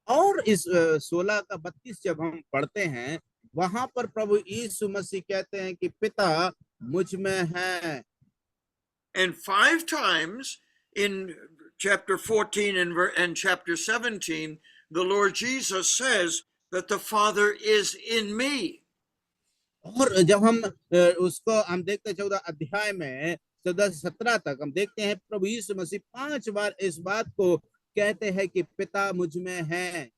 [SPEAKER 2] और इस 16 का 32 जब हम पढ़ते हैं, वहां पर प्रभु यीशु मसीह कहते हैं कि पिता मुझ में है।
[SPEAKER 1] And 5 times in chapter 14 and chapter 17, the Lord Jesus says that the Father is in me.
[SPEAKER 2] और जब हम उसको हम देखते 14 अध्याय में 14 से 17 तक हम देखते हैं, प्रभु यीशु मसीह 5 बार इस बात को कहते हैं कि पिता मुझ में है।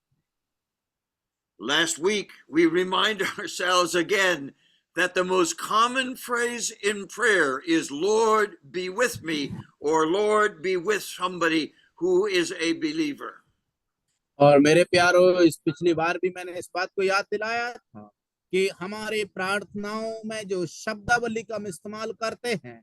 [SPEAKER 1] Last week, we remind ourselves again that the most common phrase in prayer is, Lord, be with me, or Lord, be with somebody who is a believer.
[SPEAKER 2] और मेरे प्यारों, इस पिछली बार भी मैंने इस बात को याद दिलाया था कि हमारे प्रार्थनाओं में जो शब्दावली का हम इस्तेमाल करते हैं,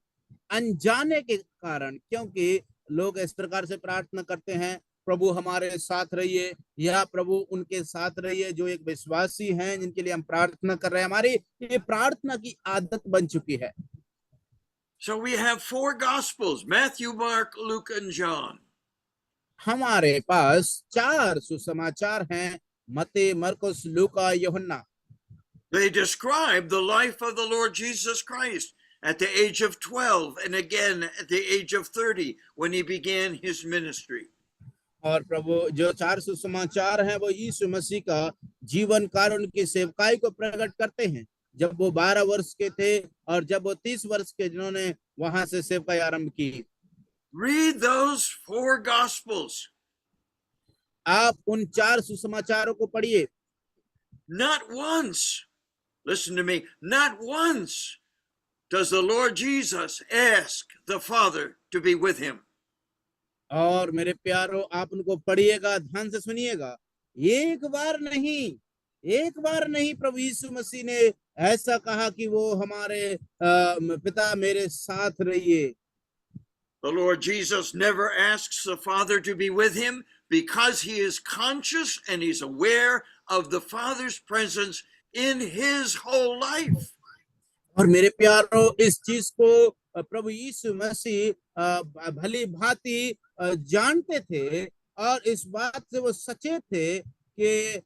[SPEAKER 2] अनजाने के कारण, क्योंकि लोग इस प्रकार से प्रार्थना करते हैं, प्रभु हमारे साथ रहिए या प्रभु उनके साथ रहिए, जो एक विश्वासी हैं जिनके लिए हम प्रार्थना कर रहे हैं। हमारी ये प्रार्थना की आदत बन चुकी है।
[SPEAKER 1] So we have 4 Gospels, Matthew, Mark, Luke, and John.
[SPEAKER 2] हमारे पास 4 सुसमाचार हैं, मत्ती, मरकुस, लूका, यूहन्ना।
[SPEAKER 1] They describe the life of the Lord Jesus Christ at the age of 12 and again at the age of 30 when he began his ministry.
[SPEAKER 2] और प्रभु जो 4 सुसमाचार हैं वो यीशु मसीह का जीवन काल उनकी सेवकाई को प्रकट करते हैं। जब वो 12 वर्ष के थे और जब वो 30 वर्ष के, जिन्होंने वहां से सेवकाई आरंभ की।
[SPEAKER 1] Read those 4 Gospels.
[SPEAKER 2] आप उन 4 सुसमाचारों को पढ़िए।
[SPEAKER 1] Not once, listen to me, not once does the Lord Jesus ask the Father to be with him.
[SPEAKER 2] और मेरे प्यारो, आप उनको पढ़िएगा, ध्यान से सुनिएगा। एक बार नहीं प्रभु यीशु मसीह ने ऐसा कहा कि वो हमारे पिता मेरे साथ रहिए।
[SPEAKER 1] The Lord Jesus never asks the Father to be with him because he is conscious and he's aware of the Father's presence in his whole life.
[SPEAKER 2] और मेरे प्यारो, इस चीज को प्रभु यीशु मसीह भली भांति जानते थे और इस बात से वो सचेत थे कि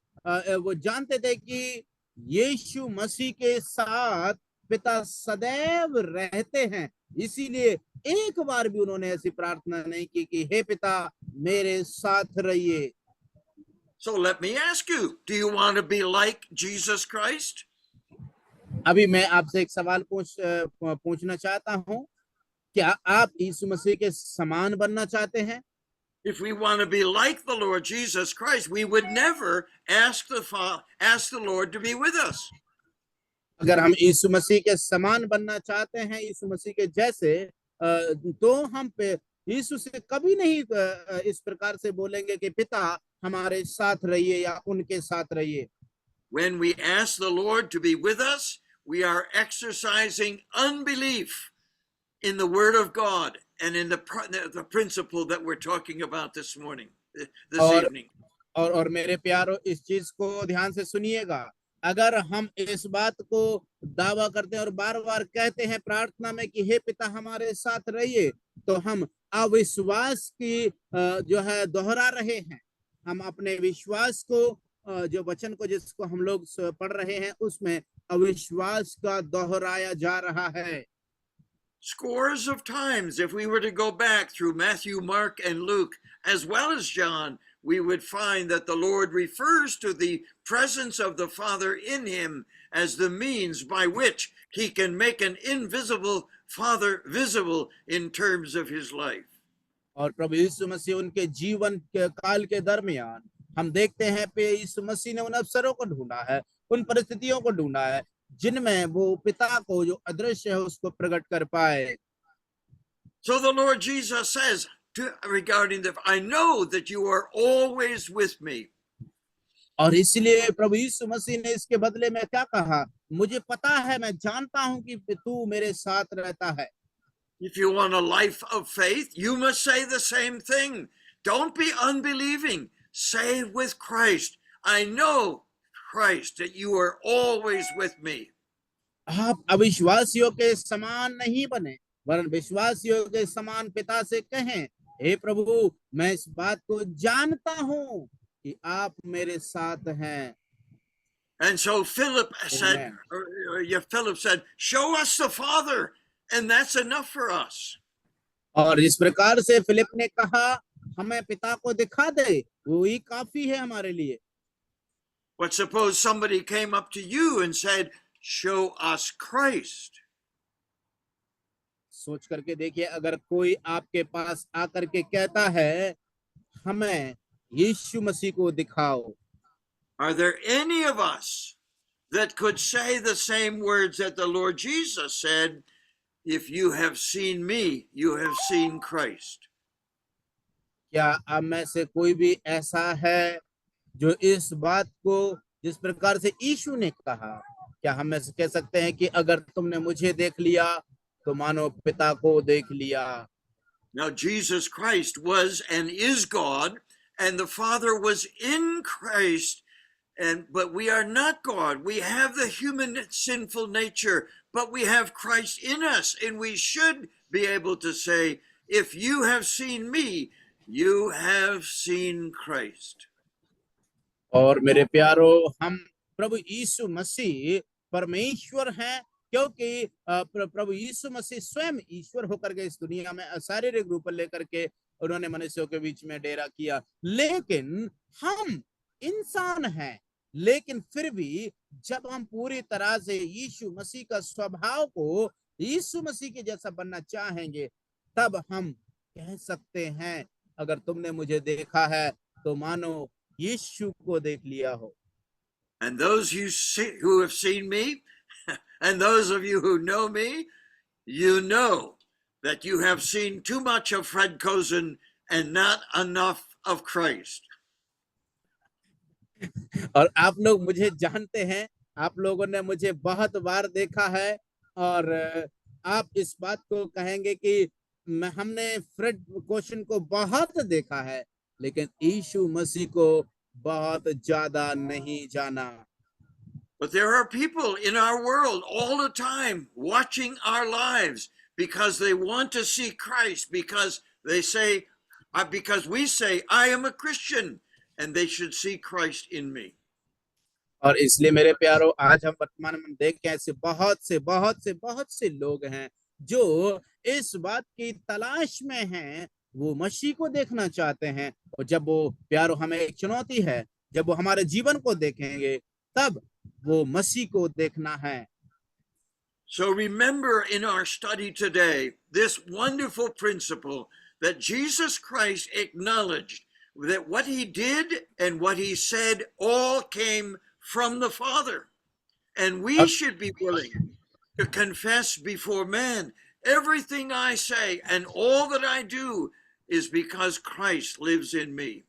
[SPEAKER 2] वो जानते थे कि यीशु मसीह के साथ पिता सदैव रहते हैं। इसीलिए एक बार भी उन्होंने ऐसी प्रार्थना नहीं की कि हे पिता मेरे साथ रहिए।
[SPEAKER 1] So let me ask you, do you want to be like Jesus Christ?
[SPEAKER 2] अभी मैं आपसे एक सवाल पूछना चाहता हूँ, क्या आप यीशु मसीह के समान बनना चाहते हैं?
[SPEAKER 1] If we want to be like the Lord Jesus Christ, we would never ask the Lord to be with us.
[SPEAKER 2] अगर हम यीशु मसीह के समान बनना चाहते हैं, यीशु मसीह के जैसे, तो हम पे यीशु से कभी नहीं इस प्रकार से बोलेंगे कि पिता हमारे साथ रहिए या उनके साथ रहिए।
[SPEAKER 1] When we ask the Lord to be with us, we are exercising unbelief in the Word of God and in the principle that we're talking about this morning, this evening.
[SPEAKER 2] और मेरे प्यारो, इस चीज को ध्यान से सुनिएगा। अगर हम इस बात को दावा करते हैं और बार बार कहते हैं प्रार्थना में कि हे पिता हमारे साथ रहिए, तो हम अविश्वास की जो है दोहरा रहे हैं। हम अपने विश्वास को, जो वचन को जिसको हम लोग पढ़ रहे हैं, उसमें अविश्वास का दोहराया जा रहा है।
[SPEAKER 1] Scores of times, if we were to go back through Matthew, Mark, and Luke, as well as John, we would find that the Lord refers to the presence of the Father in him as the means by which he can make an invisible Father visible in terms of his life.
[SPEAKER 2] और प्रभु यीशु मसीह उनके जीवन के काल के दरमियान हम देखते हैं कि यीशु मसीह ने उन अवसरों को ढूंढा है, उन परिस्थितियों को ढूंढा है जिनमें वो पिता को जो अदृश्य है उसको प्रकट कर पाए।
[SPEAKER 1] So the Lord Jesus says regarding the, I know that you are always with me.
[SPEAKER 2] और इसलिए प्रभु यीशु मसीह ने इसके बदले में क्या कहा? मुझे पता है, मैं जानता हूं कि तू मेरे साथ रहता है।
[SPEAKER 1] If you want a life of faith, you must say the same thing. Don't be unbelieving. Say with Christ, I know, Christ, that you are always with me.
[SPEAKER 2] आप अविश्वासियों के समान नहीं बने, वरन विश्वासियों के समान पिता से कहें, हे प्रभु मैं इस बात को जानता हूं कि आप मेरे साथ हैं।
[SPEAKER 1] And so Philip said, Philip said, show us the Father, and that's enough for us.
[SPEAKER 2] और इस प्रकार से फिलिप ने कहा, हमें पिता को दिखा दे, वो ही काफी है हमारे लिए।
[SPEAKER 1] But suppose somebody came up to you and said, show us Christ.
[SPEAKER 2] सोच करके देखिए, अगर कोई आपके पास आकर के कहता है, हमें यीशु मसीह को दिखाओ।
[SPEAKER 1] Are there any of us that could say the same words that the Lord Jesus said, if you have seen me, you have seen Christ?
[SPEAKER 2] क्या आप में से कोई भी ऐसा है जो इस बात को जिस प्रकार से यीशु ने कहा, क्या हम में से कह सकते हैं कि अगर तुमने मुझे देख लिया तो मानो पिता को देख लिया?
[SPEAKER 1] Now Jesus Christ was and is God, and the Father was in Christ, but we are not God. We have the human sinful nature, but we have Christ in us, and we should be able to say, if you have seen me, you have seen Christ.
[SPEAKER 2] और मेरे प्यारो, हम प्रभु यीशु मसीह परमेश्वर हैं, क्योंकि प्रभु यीशु मसीह स्वयं ईश्वर होकर के इस दुनिया में अशारीरिक रूप लेकर के उन्होंने मनुष्यों के बीच में डेरा किया, लेकिन हम इंसान हैं, लेकिन फिर भी जब हम पूरी तरह से यीशु मसीह का स्वभाव को यीशु मसीह के जैसा बनना चाहेंगे, तब हम कह सकते हैं, अगर तुमने मुझे देखा है तो मानो यीशु को देख लिया हो।
[SPEAKER 1] And those who have seen me, and those of you who know me, you know that you have seen too much of Fred Cozen and not enough of Christ.
[SPEAKER 2] और आप लोग मुझे जानते हैं, आप लोगों ने मुझे बहुत बार देखा है, और आप इस बात को कहेंगे कि हमने फ्रेड कोशन को बहुत देखा है, लेकिन यीशु मसीह को बहुत ज्यादा नहीं जाना।
[SPEAKER 1] But there are people in our world all the time watching our lives because they want to see Christ, because they say, because we say, I am a Christian, and they should see Christ in me.
[SPEAKER 2] और इसलिए मेरे प्यारो, आज हम वर्तमान में देखें ऐसे बहुत से लोग हैं जो इस बात की तलाश में हैं, वो मसीह को देखना चाहते हैं, और जब वो प्यारो हमें एक चुनौती है, जब वो हमारे जीवन को देखेंगे, तब वो मसीह को देखना है।
[SPEAKER 1] So remember in our study today this wonderful principle that Jesus Christ acknowledged that what he did and what he said all came from the Father. And we should be willing to confess before man, everything I say and all that I do is because Christ lives in me.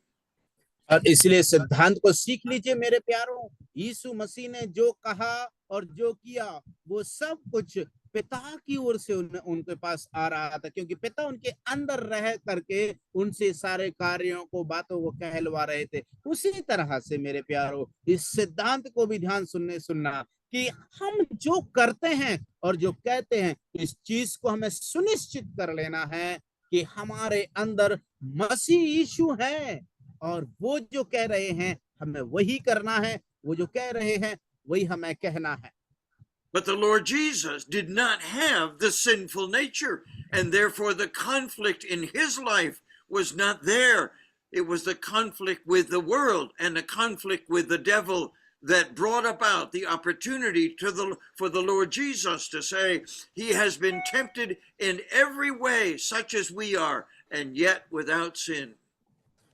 [SPEAKER 2] और इसलिए सिद्धांत को सीख लीजिए मेरे प्यारों, यीशु मसीह ने जो कहा और जो किया वो सब कुछ पिता की ओर से उनके पास आ रहा था, क्योंकि पिता उनके अंदर रह करके उनसे सारे कार्यों को, बातों को कहलवा रहे थे। उसी तरह से मेरे प्यारों, इस सिद्धांत को भी ध्यान सुनना कि हम जो करते हैं और जो कहते हैं, इस चीज को हमें सुनिश्चित कर लेना है कि हमारे अंदर मसीह यीशु है, और वो जो कह रहे हैं हमें वही करना है, वो जो कह रहे हैं वही हमें कहना है।
[SPEAKER 1] But the Lord Jesus did not have the sinful nature, and therefore the conflict in his life was not there. It was the conflict with the world and the conflict with the devil that brought about the opportunity for the Lord Jesus to say, he has been tempted in every way, such as we are, and yet without sin.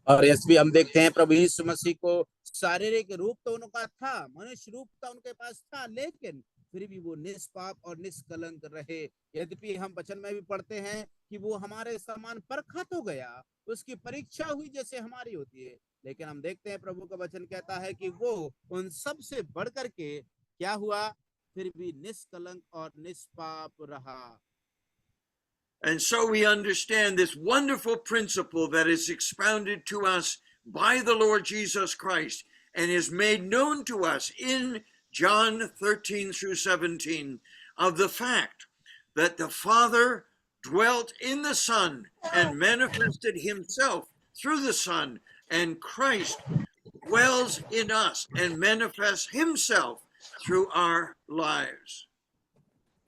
[SPEAKER 2] और yes भी हम देखते हैं, प्रभु यीशु मसीह को शारीरिक रूप तो उनका था, मनुष्य रूप तो उनके पास था, लेकिन फिर भी वो निष्पाप और निष्कलंक रहे। यद्यपि हम वचन में भी पढ़ते हैं कि वो हमारे समान परखा तो गया, उसकी परीक्षा हुई जैसे हमारी होती है, लेकिन हम देखते हैं प्रभु का वचन कहता है कि वो उन सब से बढ़ करके क्या हुआ, फिर भी निष्कलंक और निष्पाप रहा।
[SPEAKER 1] And so we understand this wonderful principle that is expounded to us by the Lord Jesus Christ and is made known to us in John 13 through 17 of the fact that the Father dwelt in the Son and manifested himself through the Son, and Christ dwells in us and manifests himself through our lives.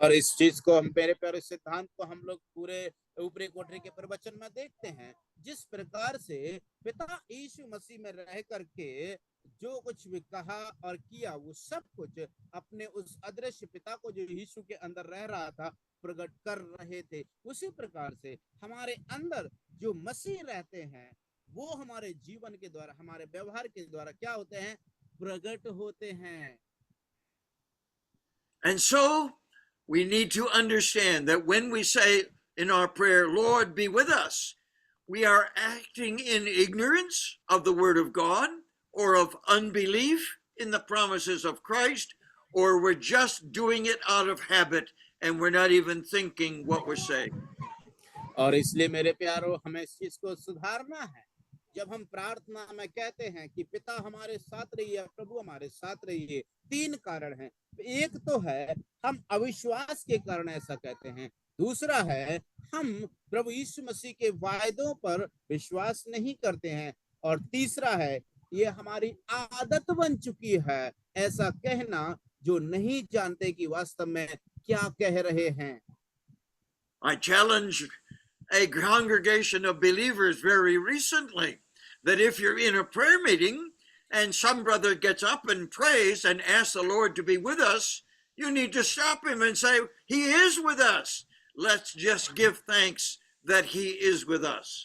[SPEAKER 2] और इस चीज को हम मेरे प्यारे सिद्धांत को हम लोग पूरे ऊपरी कोठरी के प्रवचन में देखते हैं, जिस प्रकार से पिता यीशु मसीह में रह करके जो कुछ भी कहा और किया, वो सब कुछ अपने उस अदृश्य पिता को जो यीशु के अंदर रह रहा था प्रकट कर रहे थे। उसी प्रकार से हमारे अंदर जो मसीह रहते हैं, वो हमारे जीवन के द्वारा, हमारे व्यवहार के द्वारा क्या होते हैं, प्रकट होते हैं।
[SPEAKER 1] And so we need to understand that when we say in our prayer, Lord, be with us, we are acting in ignorance of the word of God, or of unbelief in the promises of Christ, or we're just doing it out of habit and we're not even thinking what we're saying.
[SPEAKER 2] और इसलिए मेरे प्यारो, हमें इस चीज को सुधारना है। जब हम प्रार्थना में कहते हैं कि पिता हमारे साथ रहिए, प्रभु हमारे साथ रहिए, तीन कारण हैं। एक तो है हम अविश्वास के कारण ऐसा कहते हैं, दूसरा है हम प्रभु यीशु मसीह के वायदों पर विश्वास नहीं करते हैं, और तीसरा है ये हमारी आदत बन चुकी है ऐसा कहना, जो नहीं जानते कि वास्तव में क्या कह रहे हैं।
[SPEAKER 1] I challenged a congregation of believers very recently that if you're in a prayer meeting and some brother gets up and prays and asks the Lord to be with us, you need to stop him and say, he is with us. Let's just give thanks that he is with us.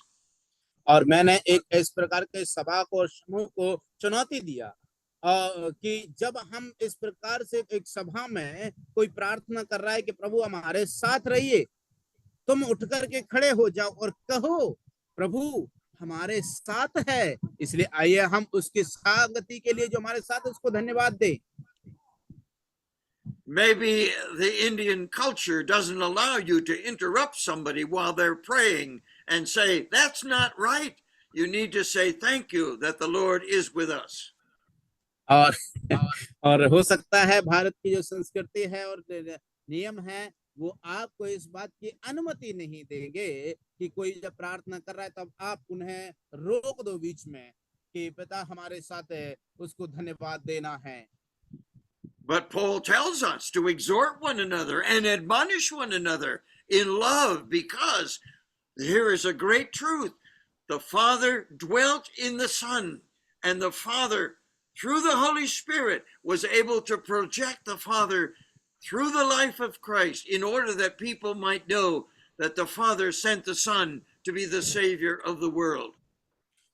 [SPEAKER 2] और मैंने एक इस प्रकार के सभा को और समूह को चुनौती दिया कि जब हम इस प्रकार से एक सभा में कोई प्रार्थना कर रहा है कि प्रभु हमारे साथ रहिए, तुम उठ करके खड़े हो जाओ और कहो प्रभु हमारे साथ है। इसलिए आइए हम उसकी संगति के लिए जो हमारे साथ है उसको धन्यवाद दें।
[SPEAKER 1] Maybe the Indian culture doesn't allow you to interrupt somebody while they're praying and say, that's not right. You need to say thank you that the Lord is with us.
[SPEAKER 2] और हो सकता है भारत की जो संस्कृति है और नियम है वो आपको इस बात की अनुमति नहीं देंगे कि कोई जब प्रार्थना कर रहा है तब आप उन्हें रोक दो बीच में कि पिता हमारे साथ है, उसको धन्यवाद देना है।
[SPEAKER 1] But Paul tells us to exhort one another and admonish one another in love, because here is a great truth. The Father dwelt in the Son, and the Father, through the Holy Spirit, was able to project the Father through the life of Christ in order that people might know that the Father sent the Son to be the Savior of the world.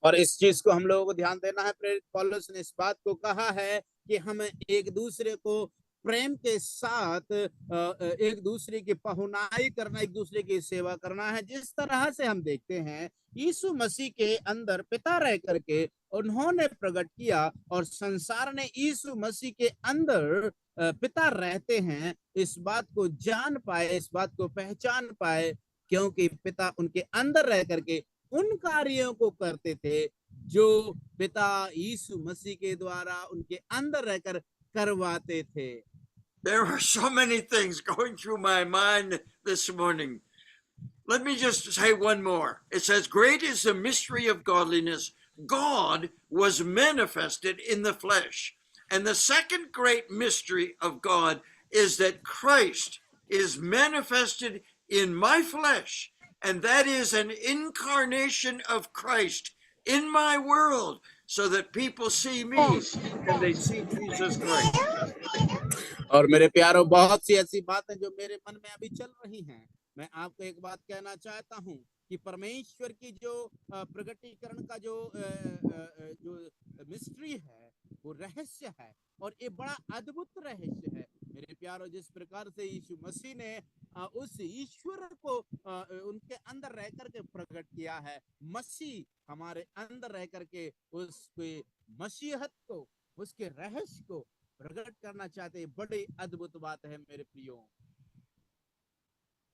[SPEAKER 2] और इस चीज को हम लोगों को ध्यान देना है। प्रेरित पौलुस ने इस बात को कहा है कि हमें एक दूसरे को प्रेम के साथ एक दूसरे की पहुनाई करना, एक दूसरे की सेवा करना है। जिस तरह से हम देखते हैं यीशु मसीह के अंदर पिता रह करके उन्होंने प्रकट किया और संसार ने यीशु मसीह के अंदर पिता रहते हैं, इस बात को जान पाए, इस बात को पहचान पाए, क्योंकि पिता उनके अंदर रह करके उन कार्यों को करते थे जो पिता यीशु मसीह के द्वारा उनके अंदर रहकर करवाते थे।
[SPEAKER 1] There are so many things going through my mind this morning. Let me just say one more. It says, great is the mystery of godliness. God was manifested in the flesh. And the second great mystery of God is that Christ is manifested in my flesh. And that is an incarnation of Christ in my world, so that people see me and they see Jesus Christ.
[SPEAKER 2] और मेरे प्यारों, बहुत सी ऐसी बातें जो मेरे मन में अभी चल रही हैं। मैं आपको एक बात कहना चाहता हूं कि परमेश्वर की जो प्रगटीकरण का जो मिस्ट्री है, वो रहस्य है और ये बड़ा अद्भुत रहस्य है। मेरे प्यारों, जिस प्रकार से यीशु मसीह ने उस ईश्वर को उनके अंदर रह करके प्रकट किया है, मसीह हमारे अंदर रह करके उसके मसीहत को, उसके रहस्य को प्रकट करना चाहते हैं। बड़ी अद्भुत बात है मेरे प्रियो।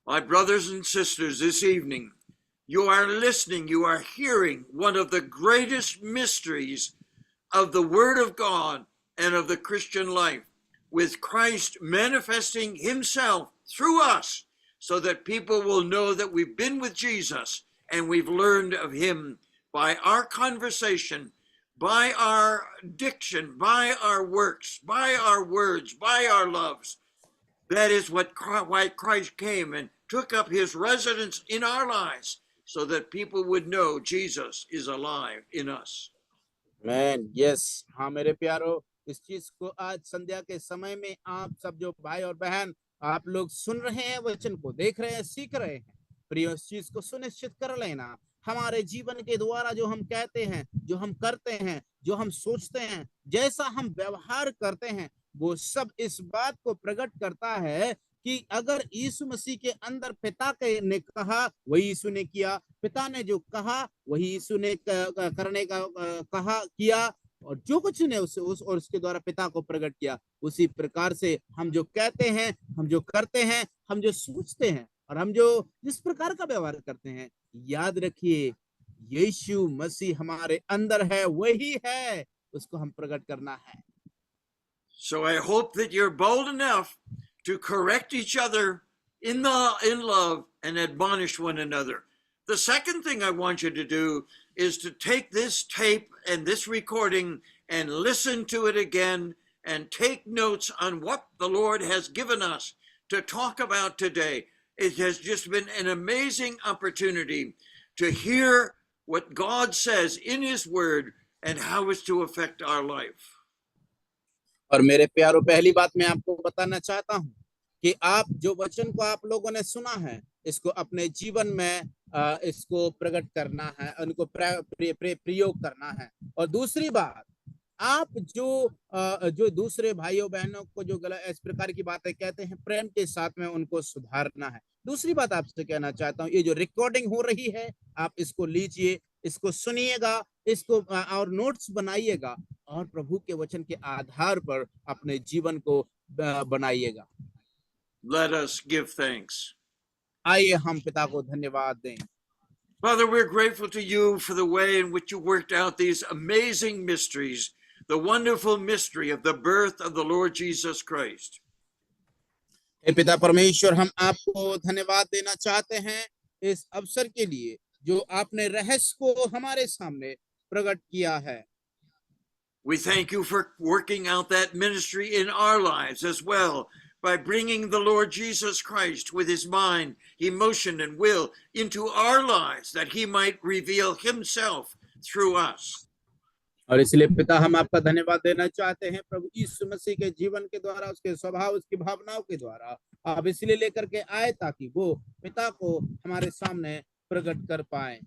[SPEAKER 1] My brothers and sisters, this evening, you are listening, you are hearing one of the greatest mysteries of the Word of God and of the Christian life, with Christ manifesting himself through us, so that people will know that we've been with Jesus and we've learned of him by our conversation, by our diction, by our works, by our words, by our loves. That is why Christ came and took up his residence in our lives, so that people would know Jesus is alive in us.
[SPEAKER 2] Amen. Yes. हाँ मेरे प्यारो, इस चीज को आज संध्या के समय में आप सब जो भाई और बहन आप लोग सुन रहे हैं, वचन को देख रहे हैं, सीख रहे हैं, प्रिय, इस चीज को सुनिश्चित कर लेना। हमारे जीवन के द्वारा जो हम कहते हैं, जो हम करते हैं, जो हम सोचते हैं, जैसा हम व्यवहार करते हैं, वो सब इस बात को प्रकट करता है कि अगर यीशु मसीह के अंदर पिता ने कहा वही यीशु ने किया, पिता ने जो कहा वही यीशु ने करने का कहा किया, और जो कुछ ने और उसके द्वारा पिता को प्रकट किया, उसी प्रकार से हम जो कहते हैं, हम जो करते हैं, हम जो सोचते हैं और हम जो जिस प्रकार का व्यवहार करते हैं, याद रखिए यीशु मसीह हमारे अंदर है, वही है, उसको हम प्रकट करना है।
[SPEAKER 1] So I hope that you're bold enough to correct each other in love and admonish one another. The second thing I want you to do is to take this tape and this recording and listen to it again and take notes on what the Lord has given us to talk about today. It has just been an amazing opportunity to hear what God says in his word and how it's to affect our life.
[SPEAKER 2] और मेरे प्यारों, पहली बात मैं आपको बताना चाहता हूँ कि आप जो वचन को आप लोगों ने सुना है, इसको अपने जीवन में इसको प्रकट करना है, उनको प्रयोग करना है। और दूसरी बात, आप जो दूसरे भाइयों बहनों को जो गलत इस प्रकार की बातें कहते हैं, प्रेम के साथ में उनको सुधारना है। दूसरी बात आपसे कहना चाहता हूँ, ये जो रिकॉर्डिंग हो रही है, आप इसको लीजिए, इसको सुनिएगा, इसको और नोट्स बनाइएगा और प्रभु के वचन के आधार पर अपने जीवन को बनाइएगा।
[SPEAKER 1] Let us give thanks.
[SPEAKER 2] आइए हम पिता को धन्यवाद दें।
[SPEAKER 1] Father, we're grateful to you for the way in which you worked out these amazing mysteries, the wonderful mystery of the birth of the Lord Jesus Christ.
[SPEAKER 2] हे पिता परमेश्वर, हम आपको धन्यवाद देना चाहते हैं इस अवसर के लिए जो आपने रहस्य को हमारे सामने प्रकट किया है।
[SPEAKER 1] We thank you for working out that ministry in our lives as well, by bringing the Lord Jesus Christ with his mind, emotion, and will into our lives, that he might reveal himself through us.
[SPEAKER 2] और इसलिए पिता, हम आपका धन्यवाद देना चाहते हैं प्रभु यीशु मसीह के जीवन के द्वारा, उसके स्वभाव, उसकी भावनाओं के द्वारा आप इसलिए लेकर के आए ताकि वो पिता को हमारे सामने प्रकट कर पाए।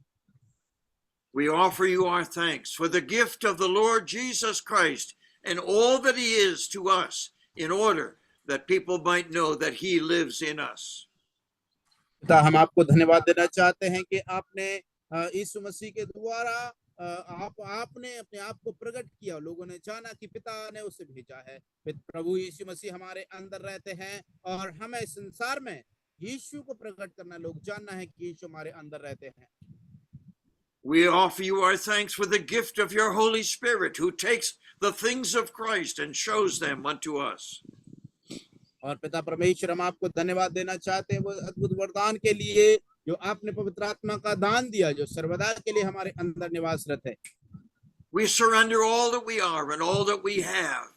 [SPEAKER 1] We offer you our thanks for the gift of the Lord Jesus Christ and all that he is to us, in order that people might know that he lives in us.
[SPEAKER 2] पिता, हम आपको धन्यवाद देना चाहते हैं कि आपने यीशु मसीह के द्वारा आपने अपने आप को प्रकट किया, लोगों ने जाना कि पिता ने उसे भेजा है। प्रभु यीशु मसीह हमारे अंदर रहते हैं और हमें संसार में यीशु को प्रकट करना, लोग जानना है कि यीशु हमारे अंदर रहते हैं।
[SPEAKER 1] We offer you our thanks for the gift of your Holy Spirit, who takes the things of Christ and shows them unto us.
[SPEAKER 2] और पिता परमेश्वर, हम आपको धन्यवाद देना चाहते हैं वो अद्भुत वरदान के लिए जो आपने पवित्र आत्मा का दान दिया, जो सर्वदा के लिए हमारे अंदर निवासरत है।
[SPEAKER 1] We surrender all that we are and all that we have.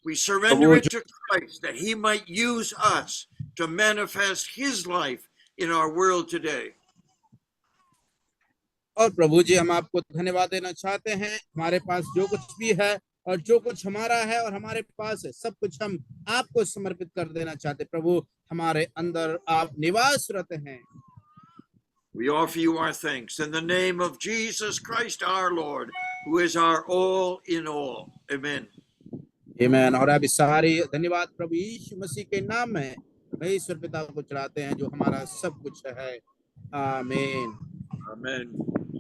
[SPEAKER 1] We surrender it to Christ, that he might use us to manifest his life in our world today.
[SPEAKER 2] और प्रभु जी, हम आपको धन्यवाद देना चाहते हैं, हमारे पास जो कुछ भी है और जो कुछ हमारा है और हमारे पास है, सब कुछ हम आपको समर्पित कर देना चाहते। प्रभु, हमारे अंदर आप निवासरत हैं।
[SPEAKER 1] We offer you our thanks in the name of Jesus Christ our Lord, who is our all in all. Amen.
[SPEAKER 2] आमीन। और अब सारे धन्यवाद प्रभु यीशु मसीह के नाम में परमेश्वर पिता को चढ़ाते हैं, जो हमारा सब कुछ है। आमीन।
[SPEAKER 1] Amen.